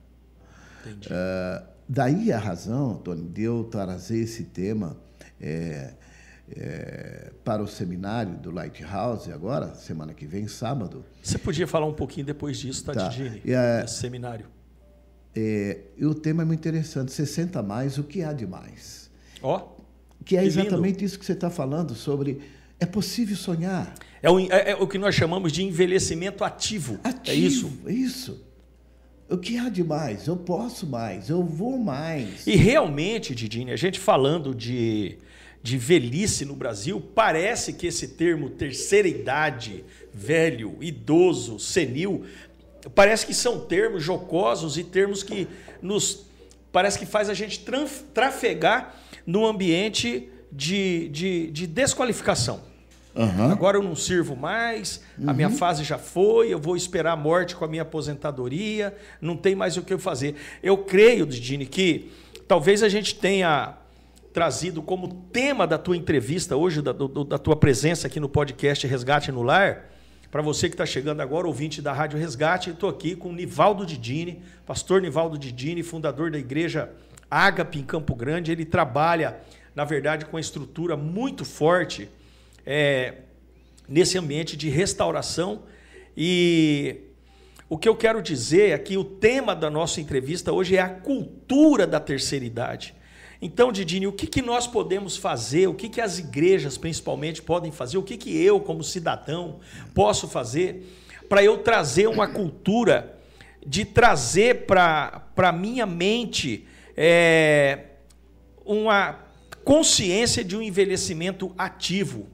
Entendi. Daí a razão, Tony, de eu trazer esse tema para o seminário do Lighthouse agora, semana que vem, sábado. Você podia falar um pouquinho depois disso, tá, Didini? Esse seminário. E o tema é muito interessante, 60 a mais, o que há de mais? Que é exatamente lindo. Isso que você está falando sobre, é possível sonhar. É o que nós chamamos de envelhecimento ativo. É isso? Isso. O que há de mais? Eu posso mais, eu vou mais. E realmente, Didini, a gente falando de velhice no Brasil, parece que esse termo terceira idade, velho, idoso, senil, parece que são termos jocosos e termos que parece que faz a gente trafegar num ambiente de desqualificação. Uhum. Agora eu não sirvo mais, a minha fase já foi, eu vou esperar a morte com a minha aposentadoria, não tem mais o que eu fazer. Eu creio, Didini, que talvez a gente tenha trazido como tema da tua entrevista hoje, da tua presença aqui no podcast Resgate no Lar, Para você que está chegando agora, ouvinte da Rádio Resgate, eu estou aqui com o Nivaldo Didini, pastor Nivaldo Didini, fundador da igreja Ágape em Campo Grande. Ele trabalha, na verdade, com uma estrutura muito forte nesse ambiente de restauração. E o que eu quero dizer é que o tema da nossa entrevista hoje é a cultura da terceira idade. Então, Didini, o que nós podemos fazer, o que as igrejas principalmente podem fazer, o que eu, como cidadão, posso fazer para eu trazer uma cultura, de trazer para a minha mente uma consciência de um envelhecimento ativo.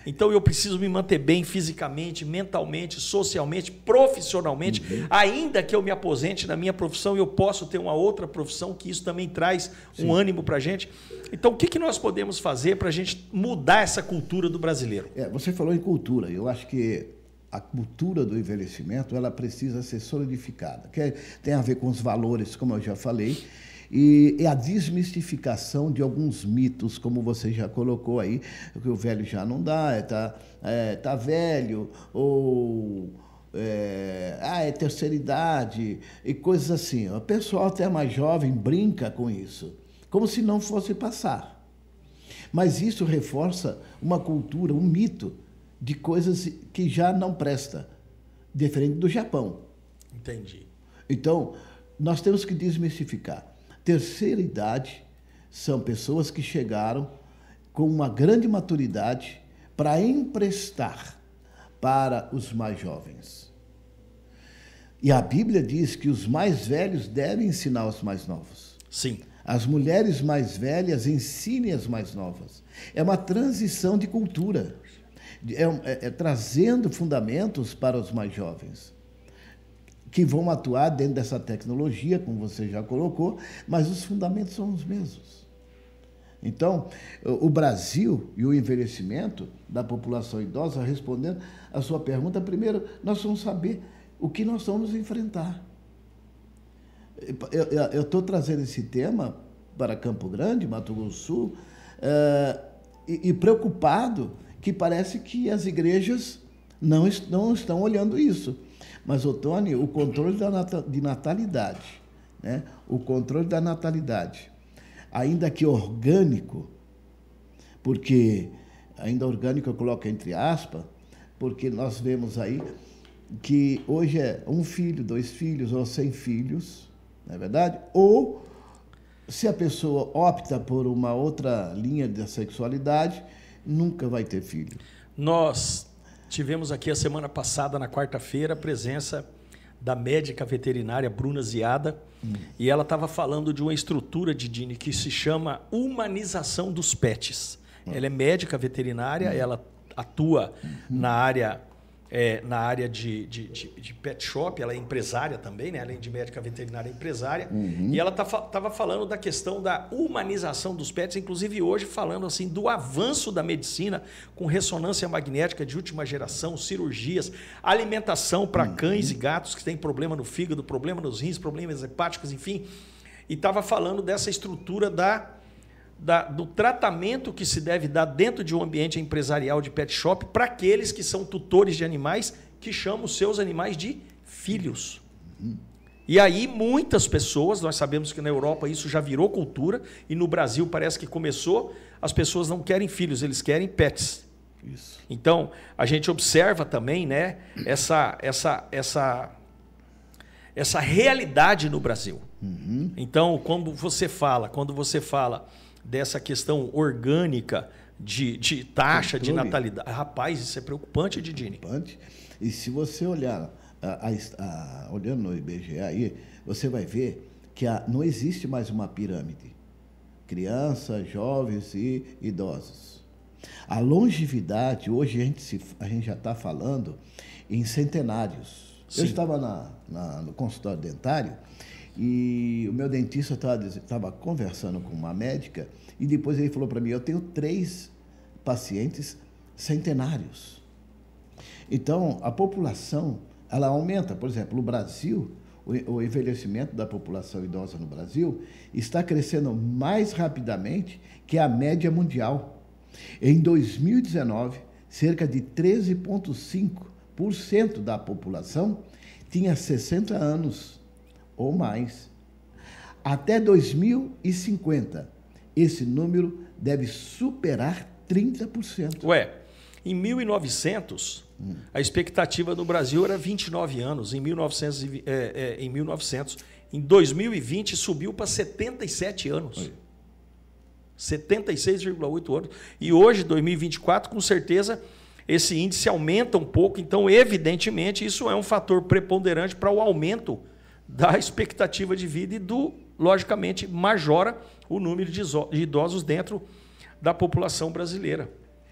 Então eu preciso me manter bem fisicamente, mentalmente, socialmente, profissionalmente. Ainda que eu me aposente na minha profissão, eu posso ter uma outra profissão, que isso também traz um ânimo para a gente. Então o que nós podemos fazer para a gente mudar essa cultura do brasileiro? Você falou em cultura. Eu acho que a cultura do envelhecimento ela precisa ser solidificada. Que tem a ver com os valores, como eu já falei, e a desmistificação de alguns mitos, como você já colocou aí, que o velho já não dá, tá velho, ou é terceira idade, e coisas assim. O pessoal até mais jovem brinca com isso, como se não fosse passar. Mas isso reforça uma cultura, um mito de coisas que já não presta, diferente do Japão. Entendi. Então, nós temos que desmistificar. Terceira idade são pessoas que chegaram com uma grande maturidade para emprestar para os mais jovens. E a Bíblia diz que os mais velhos devem ensinar os mais novos. Sim. As mulheres mais velhas ensinem as mais novas. É uma transição de cultura, trazendo fundamentos para os mais jovens, que vão atuar dentro dessa tecnologia, como você já colocou, mas os fundamentos são os mesmos. Então, o Brasil e o envelhecimento da população idosa, respondendo a sua pergunta, primeiro, nós vamos saber o que nós vamos enfrentar. Eu estou trazendo esse tema para Campo Grande, Mato Grosso do Sul, e preocupado que parece que as igrejas não estão olhando isso. Mas, Tony, o controle de natalidade, né? O controle da natalidade, ainda que orgânico, porque, ainda orgânico eu coloco entre aspas, porque nós vemos aí que hoje é 1 filho, 2 filhos ou 100 filhos, não é verdade? Ou, se a pessoa opta por uma outra linha de sexualidade, nunca vai ter filho. Nós tivemos aqui a semana passada, na quarta-feira, a presença da médica veterinária Bruna Ziada, e ela estava falando de uma estrutura, Didini, que se chama humanização dos pets. Ela é médica veterinária, ela atua na área de pet shop, ela é empresária também, né? Além de médica veterinária, é empresária. E ela estava falando da questão da humanização dos pets, inclusive hoje falando assim do avanço da medicina com ressonância magnética de última geração, cirurgias, alimentação para cães e gatos que têm problema no fígado, problema nos rins, problemas hepáticos, enfim. E estava falando dessa estrutura do tratamento que se deve dar dentro de um ambiente empresarial de pet shop para aqueles que são tutores de animais, que chamam os seus animais de filhos. E aí muitas pessoas, nós sabemos que na Europa isso já virou cultura, e no Brasil parece que começou, as pessoas não querem filhos, eles querem pets. Isso. Então, a gente observa também, né, essa realidade no Brasil. Então, quando você fala dessa questão orgânica de taxa de natalidade. Rapaz, isso é preocupante, Didini. Preocupante. E se você olhar, olhando no IBGE aí, você vai ver que não existe mais uma pirâmide. Crianças, jovens e idosos. A longevidade, hoje a gente já está falando em centenários. Sim. Eu estava no consultório dentário, e o meu dentista estava conversando com uma médica, e depois ele falou para mim, eu tenho 3 pacientes centenários. Então, a população, ela aumenta. Por exemplo, no Brasil, o envelhecimento da população idosa no Brasil está crescendo mais rapidamente que a média mundial. Em 2019, cerca de 13,5 40% da população tinha 60 anos ou mais. Até 2050, esse número deve superar 30%. Ué, em 1900, a expectativa no Brasil era 29 anos. Em 1900. Em 2020, subiu para 77 anos. Oi. 76,8 anos. E hoje, 2024, com certeza, esse índice aumenta um pouco. Então, evidentemente, isso é um fator preponderante para o aumento da expectativa de vida e, logicamente, majora o número de idosos dentro da população brasileira.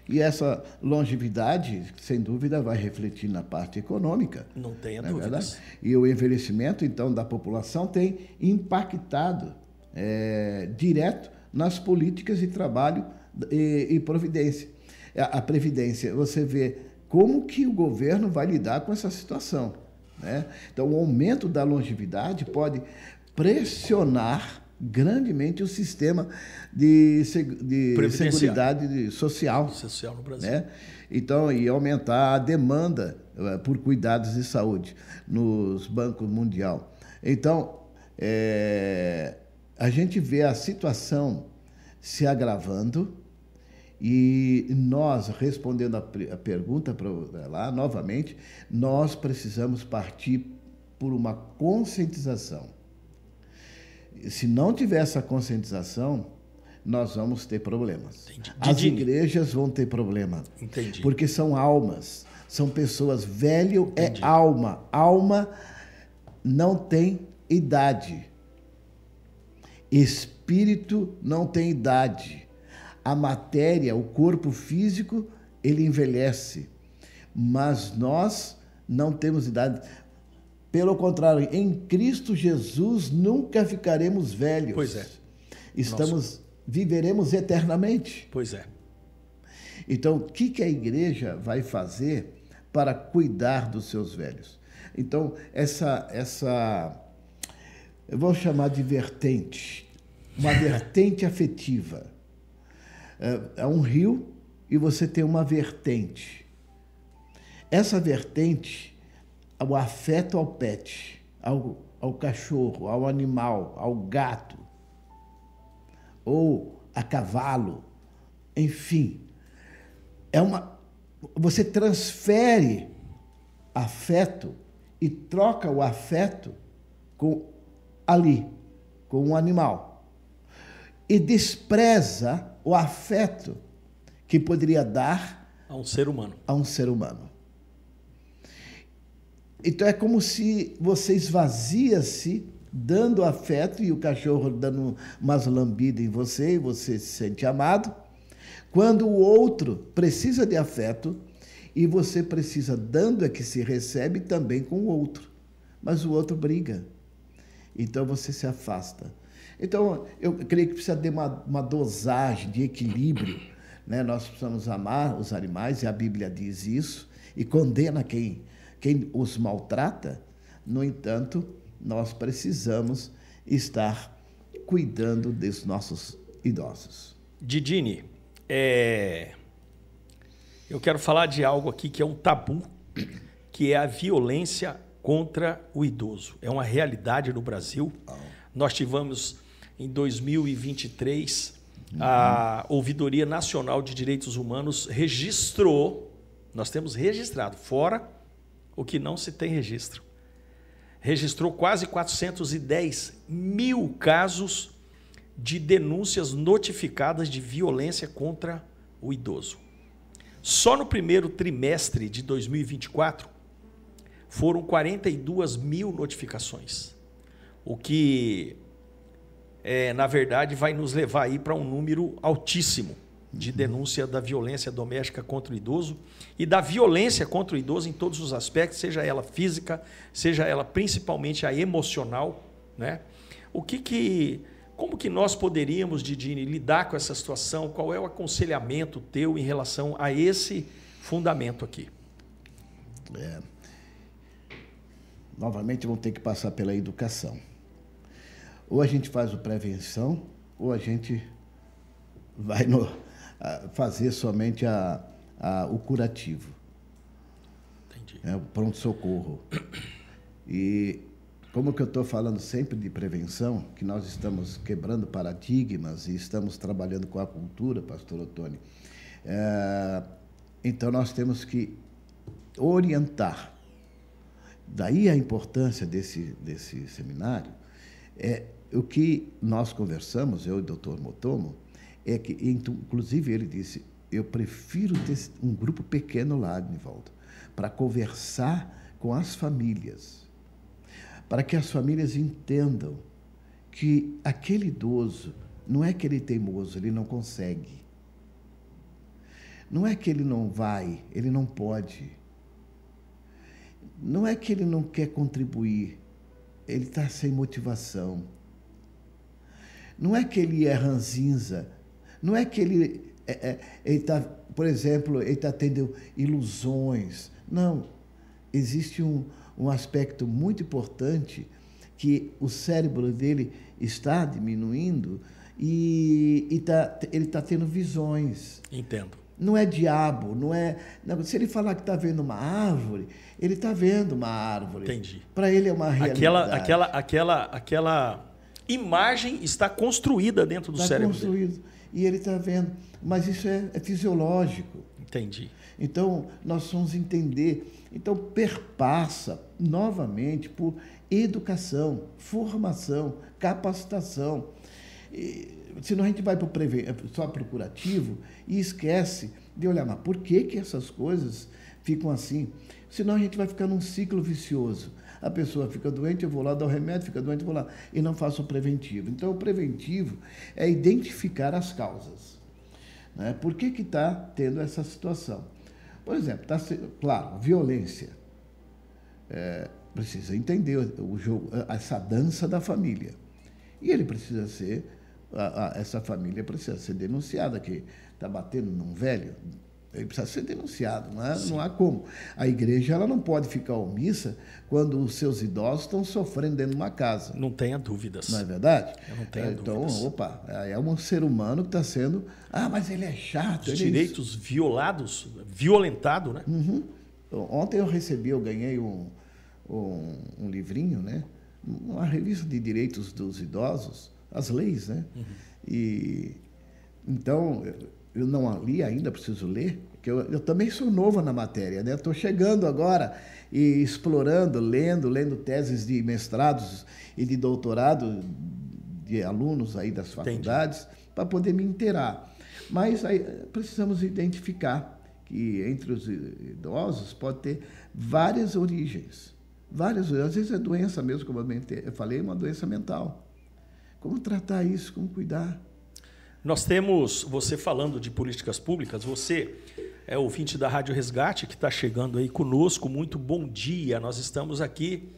E essa longevidade, sem dúvida, vai refletir na parte econômica. Não tenha dúvidas. E o envelhecimento, então, da população tem impactado direto nas políticas de trabalho e providência. A Previdência, você vê como que o governo vai lidar com essa situação, né? Então, o aumento da longevidade pode pressionar grandemente o sistema de seguridade social no Brasil. Né? Então, e aumentar a demanda por cuidados de saúde nos bancos mundial. Então, a gente vê a situação se agravando e nós, respondendo a pergunta lá novamente, nós precisamos partir por uma conscientização. Se não tiver essa conscientização, nós vamos ter problemas. Entendi. As igrejas vão ter problema. Entendi. Porque são almas, são pessoas. Velho é alma. Alma não tem idade. Espírito não tem idade. A matéria, o corpo físico, ele envelhece. Mas nós não temos idade. Pelo contrário, em Cristo Jesus nunca ficaremos velhos. Pois é. Viveremos eternamente. Pois é. Então, o que a igreja vai fazer para cuidar dos seus velhos? Então, eu vou chamar de vertente, uma vertente afetiva. É um rio e você tem uma vertente. Essa vertente, o afeto ao pet, ao cachorro, ao animal, ao gato, ou a cavalo, enfim. Você transfere afeto e troca o afeto com um animal. E despreza o afeto que poderia dar a um ser humano. Então, é como se você esvazia-se dando afeto e o cachorro dando umas lambidas em você e você se sente amado, quando o outro precisa de afeto e você precisa, dando é que se recebe também com o outro, mas o outro briga, então você se afasta. Então, eu creio que precisa ter uma dosagem de equilíbrio, né? Nós precisamos amar os animais, e a Bíblia diz isso, e condena quem os maltrata. No entanto, nós precisamos estar cuidando dos nossos idosos. Didini, eu quero falar de algo aqui que é um tabu, que é a violência contra o idoso. É uma realidade no Brasil. Nós tivemos, em 2023, a Ouvidoria Nacional de Direitos Humanos nós temos registrado, fora o que não se tem registro, registrou quase 410 mil casos de denúncias notificadas de violência contra o idoso. Só no primeiro trimestre de 2024, foram 42 mil notificações, o que, na verdade, vai nos levar aí para um número altíssimo de denúncia da violência doméstica contra o idoso e da violência contra o idoso em todos os aspectos, seja ela física, seja ela principalmente a emocional, né? Como que nós poderíamos, Didini, lidar com essa situação? Qual é o aconselhamento teu em relação a esse fundamento aqui? Novamente, vamos ter que passar pela educação. Ou a gente faz a prevenção, ou a gente vai fazer somente o curativo. Entendi. O pronto-socorro. E como que eu estou falando sempre de prevenção, que nós estamos quebrando paradigmas e estamos trabalhando com a cultura, pastor Otônio, então nós temos que orientar. Daí a importância desse seminário. O que nós conversamos, eu e o doutor Motomo, é que, inclusive, ele disse, eu prefiro ter um grupo pequeno lá, Nivaldo, para conversar com as famílias, para que as famílias entendam que aquele idoso não é que ele é teimoso, ele não consegue. Não é que ele não vai, ele não pode. Não é que ele não quer contribuir, ele está sem motivação. Não é que ele é ranzinza, não é que ele está, por exemplo, ele está tendo ilusões. Não, existe um aspecto muito importante que o cérebro dele está diminuindo e ele está tendo visões. Entendo. Não é diabo, não é... Não, se ele falar que está vendo uma árvore, ele está vendo uma árvore. Entendi. Para ele é uma realidade. Aquela imagem está construída dentro do cérebro dele. E ele está vendo. Mas isso é fisiológico. Entendi. Então, nós vamos entender. Então, perpassa novamente por educação, formação, capacitação. Senão a gente vai só para o curativo e esquece de olhar, mas por que essas coisas ficam assim? Senão a gente vai ficar num ciclo vicioso. A pessoa fica doente, eu vou lá dar o remédio, fica doente, eu vou lá, e não faço o preventivo. Então, o preventivo é identificar as causas. Né? Por que está tendo essa situação? Por exemplo, claro, violência. Precisa entender o jogo, essa dança da família. E ele precisa ser, essa família precisa ser denunciada, que está batendo num velho. Ele precisa ser denunciado, não há como. A igreja ela não pode ficar omissa quando os seus idosos estão sofrendo dentro de uma casa. Não tenha dúvidas. Não é verdade? Eu não tenho então, dúvidas. É um ser humano que está sendo... mas ele é chato. Os direitos violentados, né? Uhum. Ontem eu ganhei um livrinho, né? Uma revista de direitos dos idosos, as leis, né? Uhum. Então... Eu não li ainda, preciso ler, porque eu também sou novo na matéria, né? Estou chegando agora e explorando, lendo teses de mestrados e de doutorado de alunos aí das faculdades, para poder me inteirar. Mas aí precisamos identificar que entre os idosos pode ter várias origens. Às vezes é doença mesmo, como eu falei, uma doença mental. Como tratar isso, como cuidar? Nós temos, você falando de políticas públicas, você é ouvinte da Rádio Resgate, que está chegando aí conosco, muito bom dia. Nós estamos aqui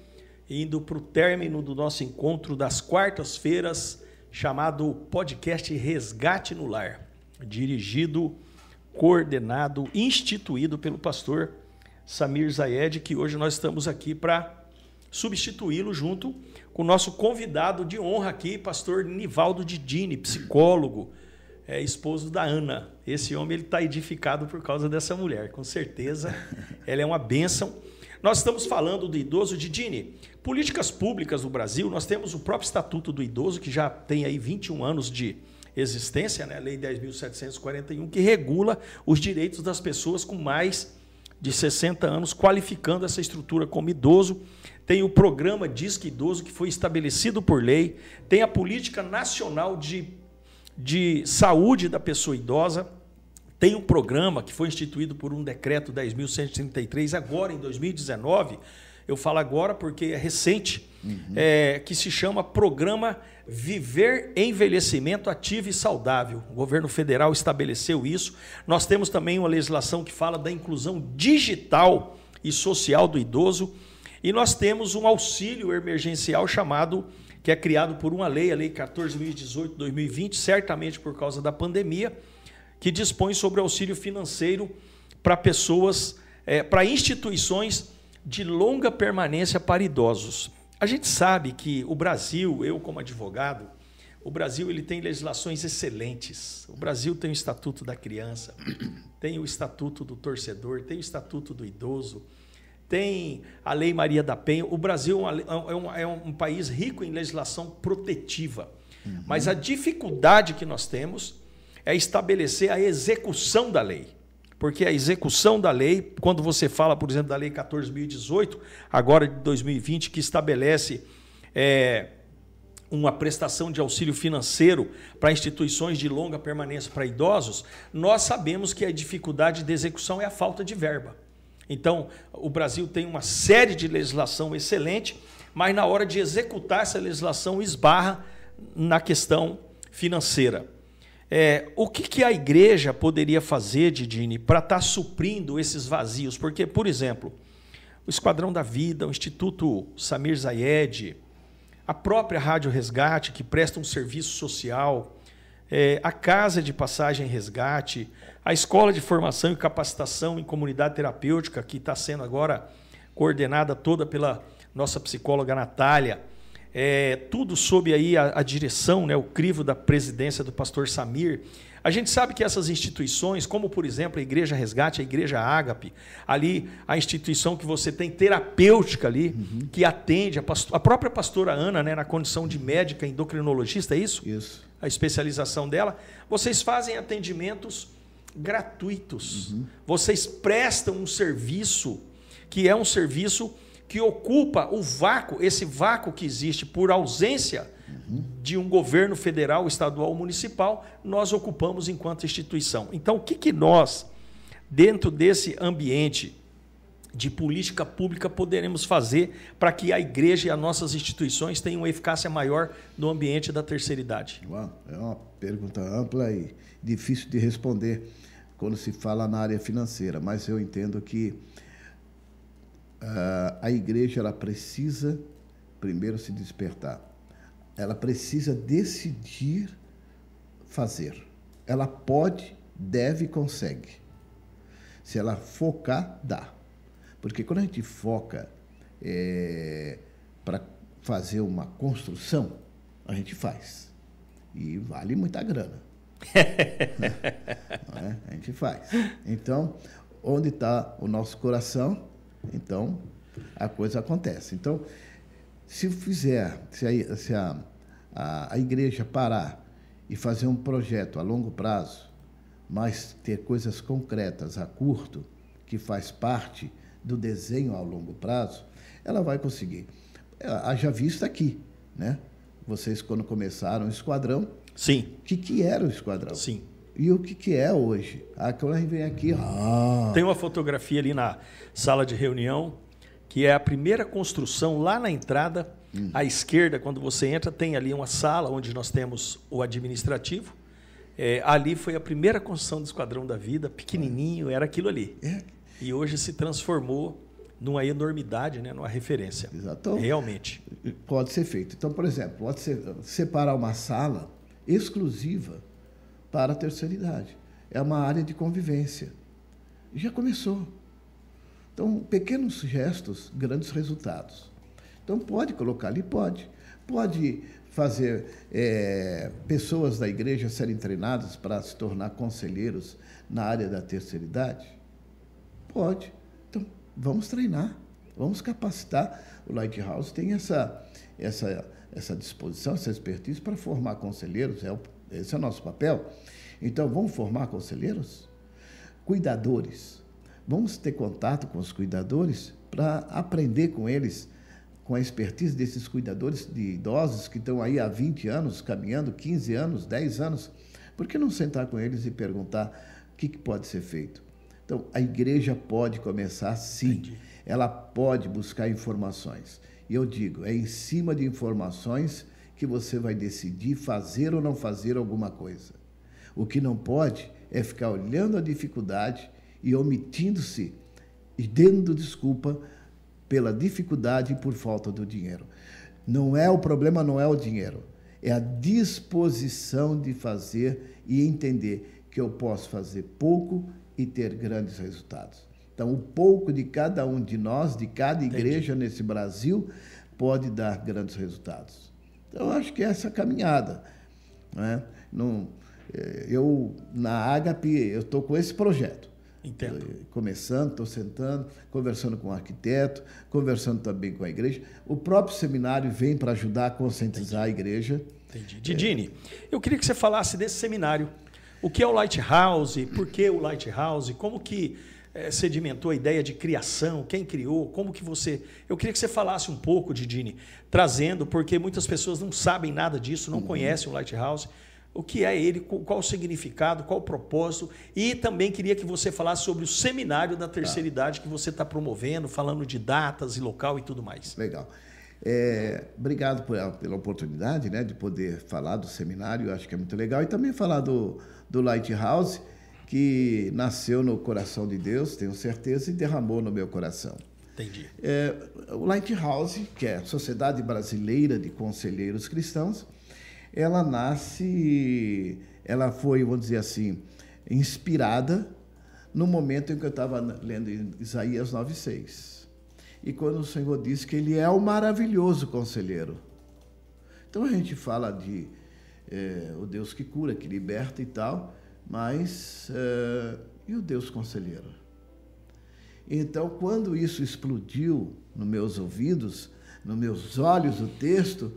indo para o término do nosso encontro das quartas-feiras, chamado podcast Resgate no Lar, dirigido, coordenado, instituído pelo pastor Samir Zayed, que hoje nós estamos aqui para substituí-lo junto com o nosso convidado de honra aqui, pastor Nivaldo Didini, psicólogo, esposo da Ana. Esse homem ele está edificado por causa dessa mulher, com certeza. Ela é uma bênção. Nós estamos falando do idoso. Didini, políticas públicas no Brasil, nós temos o próprio Estatuto do Idoso, que já tem aí 21 anos de existência, né? A Lei 10.741, que regula os direitos das pessoas com mais de 60 anos, qualificando essa estrutura como idoso. Tem o programa Disque Idoso, que foi estabelecido por lei. Tem a Política Nacional de Saúde da Pessoa Idosa. Tem um programa que foi instituído por um decreto 10.133, agora em 2019. Eu falo agora porque é recente, que se chama Programa Viver Envelhecimento Ativo e Saudável. O governo federal estabeleceu isso. Nós temos também uma legislação que fala da inclusão digital e social do idoso. E nós temos um auxílio emergencial que é criado por uma lei, a Lei 14.018/2020, certamente por causa da pandemia, que dispõe sobre auxílio financeiro para pessoas, para instituições de longa permanência para idosos. A gente sabe que o Brasil, eu como advogado, o Brasil ele tem legislações excelentes. O Brasil tem o Estatuto da Criança, tem o Estatuto do Torcedor, tem o Estatuto do Idoso, tem a Lei Maria da Penha. O Brasil é um país rico em legislação protetiva. Mas a dificuldade que nós temos é estabelecer a execução da lei. Porque a execução da lei, quando você fala, por exemplo, da Lei 14.018, agora de 2020, que estabelece uma prestação de auxílio financeiro para instituições de longa permanência para idosos, nós sabemos que a dificuldade de execução é a falta de verba. Então, o Brasil tem uma série de legislação excelente, mas na hora de executar essa legislação esbarra na questão financeira. O que a igreja poderia fazer, Didine, para estar suprindo esses vazios? Porque, por exemplo, o Esquadrão da Vida, o Instituto Samir Zayed, a própria Rádio Resgate, que presta um serviço social, a Casa de Passagem Resgate, a Escola de Formação e Capacitação em Comunidade Terapêutica, que está sendo agora coordenada toda pela nossa psicóloga Natália, tudo sob aí a direção, né, o crivo da presidência do pastor Samir. A gente sabe que essas instituições, como por exemplo a Igreja Resgate, a Igreja Ágape, ali a instituição que você tem terapêutica ali, que atende, a própria pastora Ana, né, na condição de médica endocrinologista, é isso? Isso. A especialização dela, vocês fazem atendimentos gratuitos. Vocês prestam um serviço que é um serviço que ocupa o vácuo, esse vácuo que existe por ausência de um governo federal, estadual ou municipal, nós ocupamos enquanto instituição. Então, o que nós, dentro desse ambiente de política pública, poderemos fazer para que a igreja e as nossas instituições tenham uma eficácia maior no ambiente da terceira idade? Uau, é uma pergunta ampla e difícil de responder quando se fala na área financeira, mas eu entendo que a igreja ela precisa primeiro se despertar. Ela precisa decidir fazer. Ela pode, deve e consegue. Se ela focar, dá. Porque quando a gente foca para fazer uma construção, a gente faz. E vale muita grana. Não é? A gente faz. Então, onde está o nosso coração, então a coisa acontece. Então, se a igreja parar e fazer um projeto a longo prazo, mas ter coisas concretas a curto, que faz parte do desenho a longo prazo, ela vai conseguir. Haja vista aqui, né? Vocês, quando começaram o Esquadrão, sim. O que era o Esquadrão? Sim. E o que é hoje? Quando a gente vem aqui... Tem uma fotografia ali na sala de reunião, que é a primeira construção lá na entrada, à esquerda, quando você entra, tem ali uma sala onde nós temos o administrativo. Ali foi a primeira construção do Esquadrão da Vida, pequenininho, era aquilo ali. E hoje se transformou numa enormidade, né, numa referência. Exato. Realmente. Pode ser feito. Então, por exemplo, pode separar uma sala exclusiva para a terceira idade. É uma área de convivência. Já começou. Então, pequenos gestos, grandes resultados. Então, pode colocar ali? Pode. Pode fazer pessoas da igreja serem treinadas para se tornar conselheiros na área da terceira idade? Pode. Então, vamos treinar, vamos capacitar. O Lighthouse tem essa disposição, essa expertise para formar conselheiros, esse é o nosso papel. Então, vamos formar conselheiros? Cuidadores. Vamos ter contato com os cuidadores para aprender com eles, com a expertise desses cuidadores de idosos que estão aí há 20 anos, caminhando, 15 anos, 10 anos. Por que não sentar com eles e perguntar o que pode ser feito? Então, a igreja pode começar, sim. Entendi. Ela pode buscar informações. E eu digo, é em cima de informações que você vai decidir fazer ou não fazer alguma coisa. O que não pode é ficar olhando a dificuldade e omitindo-se e dando desculpa pela dificuldade e por falta do dinheiro. O problema não é o dinheiro, é a disposição de fazer e entender que eu posso fazer pouco e ter grandes resultados. Então, o pouco de cada um de nós, de cada igreja nesse Brasil, pode dar grandes resultados. Então, eu acho que é essa caminhada. Né? Eu, na Ágape, eu estou com esse projeto. Entendo. Começando, estou sentando, conversando com o arquiteto, conversando também com a igreja. O próprio seminário vem para ajudar a conscientizar a igreja. Entendi. Didini, eu queria que você falasse desse seminário. O que é o Lighthouse? Por que o Lighthouse? Como que sedimentou a ideia de criação? Quem criou? Como que você... Eu queria que você falasse um pouco, Didini, trazendo, porque muitas pessoas não sabem nada disso, não conhecem o Lighthouse. O que é ele, qual o significado, qual o propósito. E também queria que você falasse sobre o seminário da terceira idade que você está promovendo, falando de datas e local e tudo mais. Legal. Obrigado pela oportunidade, né, de poder falar do seminário, eu acho que é muito legal. E também falar do Lighthouse, que nasceu no coração de Deus, tenho certeza, e derramou no meu coração. Entendi. O Lighthouse, que é a Sociedade Brasileira de Conselheiros Cristãos, ela foi, vamos dizer assim, inspirada no momento em que eu estava lendo Isaías 9:6. E quando o Senhor disse que Ele é o maravilhoso conselheiro. Então a gente fala de o Deus que cura, que liberta e tal, mas e o Deus conselheiro? Então, quando isso explodiu nos meus ouvidos, nos meus olhos, o texto,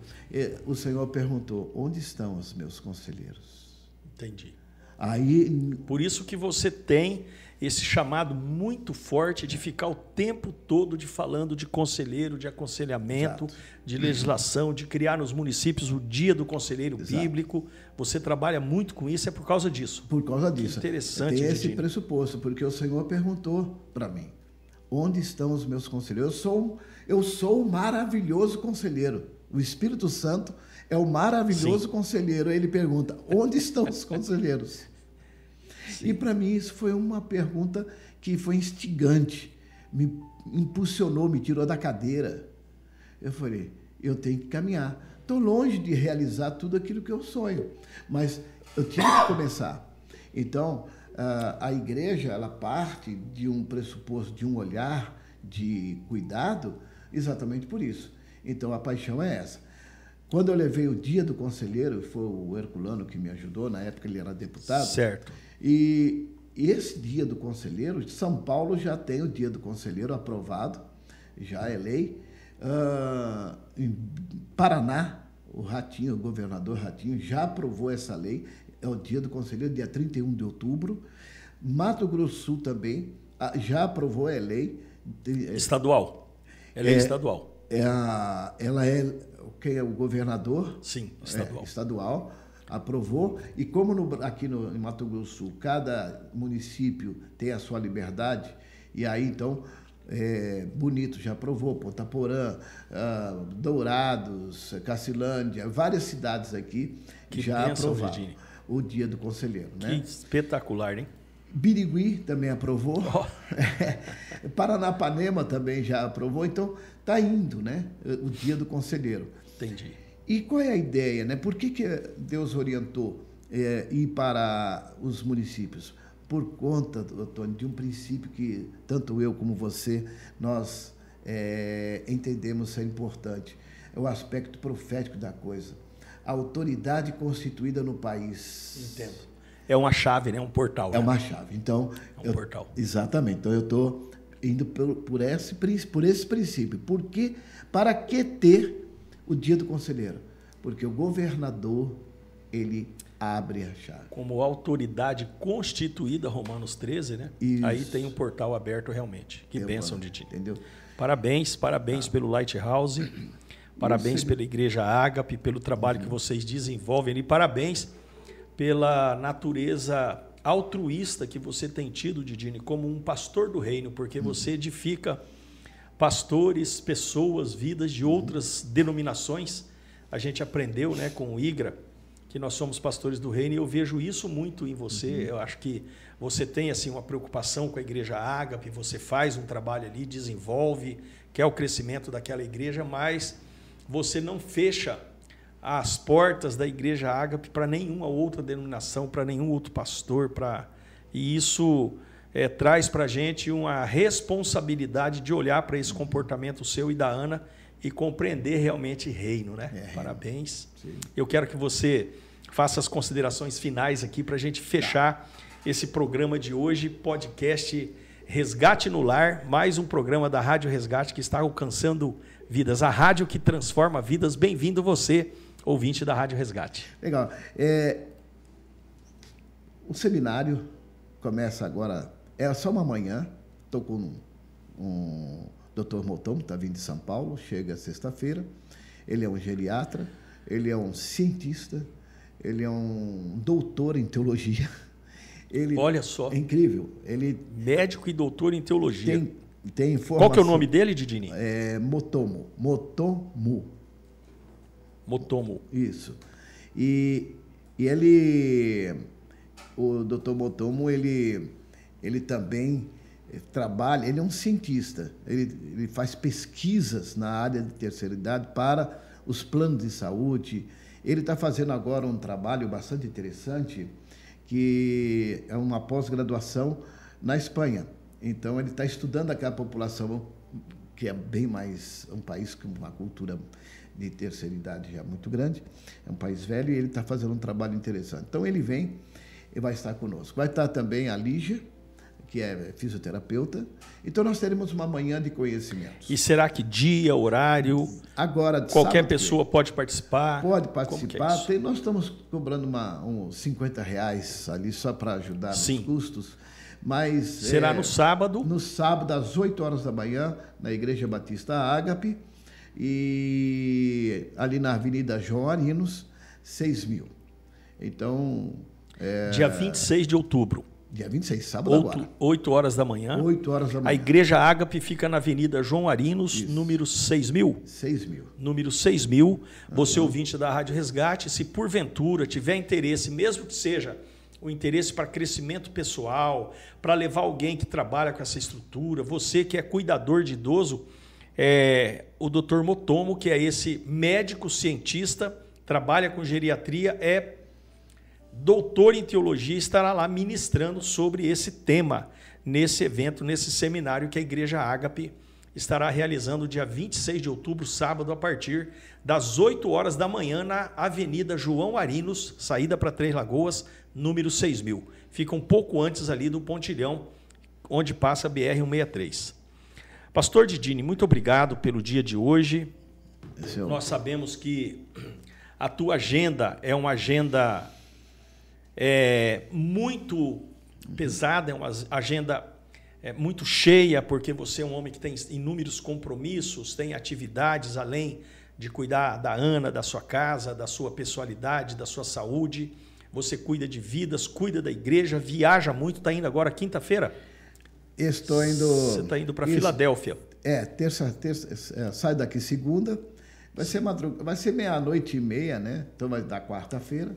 o Senhor perguntou: onde estão os meus conselheiros? Entendi. Aí, por isso que você tem esse chamado muito forte de ficar o tempo todo falando de conselheiro, de aconselhamento, exato, de legislação, de criar nos municípios o dia do conselheiro, exato, bíblico. Você trabalha muito com isso, é por causa disso. Por causa disso. Que interessante. Tem esse pressuposto, porque o Senhor perguntou para mim: onde estão os meus conselheiros? Eu sou o maravilhoso conselheiro. O Espírito Santo é o maravilhoso, sim, conselheiro. Ele pergunta: onde estão os conselheiros? Sim. E para mim isso foi uma pergunta que foi instigante, me impulsionou, me tirou da cadeira. Eu falei: eu tenho que caminhar. Estou longe de realizar tudo aquilo que eu sonho, mas eu tive que começar. Então, a igreja, ela parte de um pressuposto, de um olhar de cuidado, exatamente por isso. Então, a paixão é essa. Quando eu levei o dia do conselheiro, foi o Herculano que me ajudou, na época ele era deputado. Certo. E esse dia do conselheiro, São Paulo já tem o dia do conselheiro aprovado, já é lei. Em Paraná, o Ratinho, o governador Ratinho, já aprovou essa lei, é o dia do conselheiro, dia 31 de outubro. Mato Grosso do Sul também já aprovou a lei. Estadual. É lei estadual. Ela é quem é o governador? Sim, estadual. Estadual, aprovou. E como aqui em Mato Grosso do Sul, cada município tem a sua liberdade, e aí então, Bonito já aprovou, Ponta Porã, Dourados, Cacilândia, várias cidades aqui que já aprovaram, Virginia, o dia do conselheiro. Que né? espetacular, hein? Birigui também aprovou, Paranapanema também já aprovou, então está indo, né, o dia do conselheiro. Entendi. E qual é a ideia, né? Por que Deus orientou ir para os municípios? Por conta, Antônio, de um princípio que tanto eu como você, nós entendemos ser importante. É o aspecto profético da coisa. A autoridade constituída no país. Entendo. É uma chave, né? Um portal. É uma chave. Então, portal. Exatamente. Então, eu estou indo por esse princípio. Por quê? Para que ter o dia do conselheiro? Porque o governador, ele abre a chave. Como autoridade constituída, Romanos 13, né? Isso. Aí tem um portal aberto realmente. Que bênção de ti. Entendeu? Parabéns pelo Lighthouse, parabéns pela Igreja Ágape, pelo trabalho que vocês desenvolvem e parabéns pela natureza altruísta que você tem tido, Didini, como um pastor do reino, porque você edifica pastores, pessoas, vidas de outras denominações. A gente aprendeu, né, com o IGRA, que nós somos pastores do reino, e eu vejo isso muito em você. Eu acho que você tem assim uma preocupação com a Igreja Ágape, você faz um trabalho ali, desenvolve, quer o crescimento daquela igreja, mas você não fecha as portas da Igreja Ágape para nenhuma outra denominação, para nenhum outro pastor, e isso traz para a gente uma responsabilidade de olhar para esse comportamento seu e da Ana e compreender realmente reino, né? Parabéns. Sim. Eu quero que você faça as considerações finais aqui para a gente fechar esse programa de hoje, podcast Resgate no Lar, mais um programa da Rádio Resgate que está alcançando vidas. A rádio que transforma vidas. Bem-vindo você, ouvinte da Rádio Resgate. Legal. O seminário começa agora, é só uma manhã. Estou com um Dr. Motomo, está vindo de São Paulo, chega sexta-feira. Ele é um geriatra, ele é um cientista, ele é um doutor em teologia. Ele, olha só. É incrível. Ele médico e doutor em teologia. Tem informação. Qual que é o nome dele, Didini? Motomo. Motomo. Isso. E ele, o Dr. Motomo, ele também trabalha, ele é um cientista. Ele faz pesquisas na área de terceira idade para os planos de saúde. Ele está fazendo agora um trabalho bastante interessante, que é uma pós-graduação na Espanha. Então, ele está estudando aquela população, que é bem mais um país com uma cultura de terceira idade já muito grande, é um país velho, e ele está fazendo um trabalho interessante. Então, ele vem e vai estar conosco. Vai estar também a Lígia, que é fisioterapeuta. Então, nós teremos uma manhã de conhecimentos. E será que dia, horário? Agora, qualquer pessoa pode participar? Pode participar. Nós estamos cobrando uns R$50 ali só para ajudar nos custos. Mas será no sábado? No sábado, às 8 horas da manhã, na Igreja Batista Ágape, e ali na Avenida João Arinos, 6.000. Então... dia 26 de outubro. Dia 26, sábado agora. 8 horas da manhã. 8 horas da manhã. A Igreja Ágape fica na Avenida João Arinos, isso, número 6.000. 6.000. Número 6.000. Você, ouvinte da Rádio Resgate, se porventura tiver interesse, mesmo que seja o interesse para crescimento pessoal, para levar alguém que trabalha com essa estrutura, você que é cuidador de idoso, o Dr. Motomo, que é esse médico cientista, trabalha com geriatria, é doutor em teologia, estará lá ministrando sobre esse tema nesse evento, nesse seminário que a Igreja Ágape estará realizando dia 26 de outubro, sábado, a partir das 8 horas da manhã, na Avenida João Arinos, saída para Três Lagoas, número 6.000. Fica um pouco antes ali do pontilhão, onde passa a BR-163. Pastor Didini, muito obrigado pelo dia de hoje. Nós sabemos que a tua agenda é uma agenda muito pesada, é uma agenda muito cheia, porque você é um homem que tem inúmeros compromissos, tem atividades além de cuidar da Ana, da sua casa, da sua pessoalidade, da sua saúde. Você cuida de vidas, cuida da igreja, viaja muito. Está indo agora quinta-feira? Estou indo... Você está indo para Filadélfia. Terça, sai daqui segunda, vai ser 00:30, né? Então vai dar quarta-feira.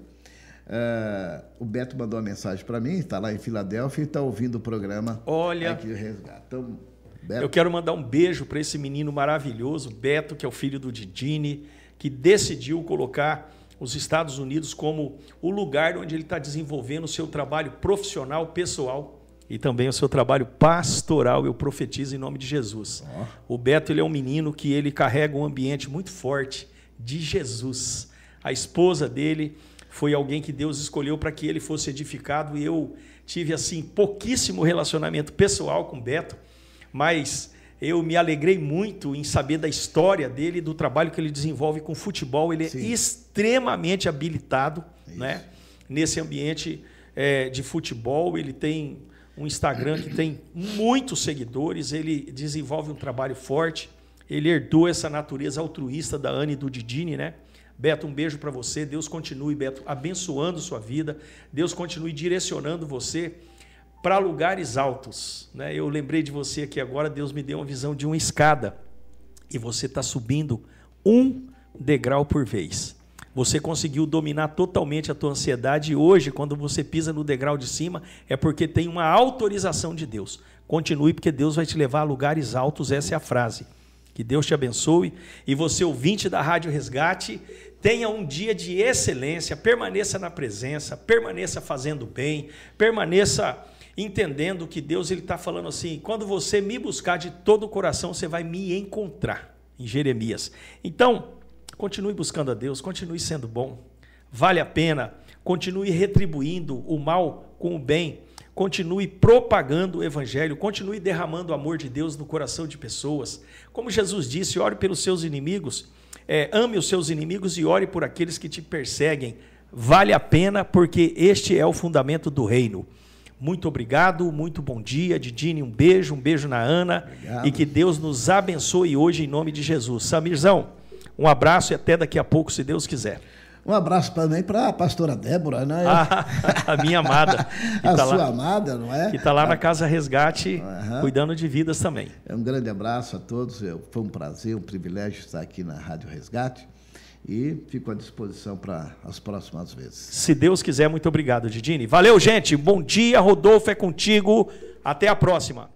O Beto mandou uma mensagem para mim, está lá em Filadélfia e está ouvindo o programa. Olha, aqui do Resgate. Então, Beto... eu quero mandar um beijo para esse menino maravilhoso, Beto, que é o filho do Didini, que decidiu colocar os Estados Unidos como o lugar onde ele está desenvolvendo o seu trabalho profissional, pessoal e também o seu trabalho pastoral. Eu profetizo em nome de Jesus. O Beto, ele é um menino que ele carrega um ambiente muito forte de Jesus. A esposa dele foi alguém que Deus escolheu para que ele fosse edificado, e eu tive assim pouquíssimo relacionamento pessoal com o Beto, mas eu me alegrei muito em saber da história dele, do trabalho que ele desenvolve com futebol. Ele é extremamente habilitado, né, nesse ambiente de futebol. Ele tem um Instagram que tem muitos seguidores, ele desenvolve um trabalho forte, ele herdou essa natureza altruísta da Ana e do Didini, né? Beto, um beijo para você. Deus continue, Beto, abençoando sua vida. Deus continue direcionando você para lugares altos, né? Eu lembrei de você aqui agora. Deus me deu uma visão de uma escada e você está subindo um degrau por vez. Você conseguiu dominar totalmente a tua ansiedade, e hoje, quando você pisa no degrau de cima, é porque tem uma autorização de Deus. Continue, porque Deus vai te levar a lugares altos. Essa é a frase. Que Deus te abençoe. E você, ouvinte da Rádio Resgate, tenha um dia de excelência, permaneça na presença, permaneça fazendo bem, permaneça entendendo que Deus está falando assim: quando você me buscar de todo o coração, você vai me encontrar, em Jeremias. Então, continue buscando a Deus, continue sendo bom, vale a pena, continue retribuindo o mal com o bem, continue propagando o evangelho, continue derramando o amor de Deus no coração de pessoas. Como Jesus disse, ore pelos seus inimigos, ame os seus inimigos e ore por aqueles que te perseguem. Vale a pena, porque este é o fundamento do reino. Muito obrigado, muito bom dia, Didine, um beijo na Ana. Obrigado. E que Deus nos abençoe hoje em nome de Jesus. Samirzão, um abraço e até daqui a pouco, se Deus quiser. Um abraço também para a pastora Débora, né? A minha amada. A tá sua lá, amada, não é? Que está lá na Casa Resgate, cuidando de vidas também. Um grande abraço a todos. Foi um prazer, um privilégio estar aqui na Rádio Resgate. E fico à disposição para as próximas vezes. Se Deus quiser, muito obrigado, Didine. Valeu, gente. Bom dia, Rodolfo, é contigo. Até a próxima.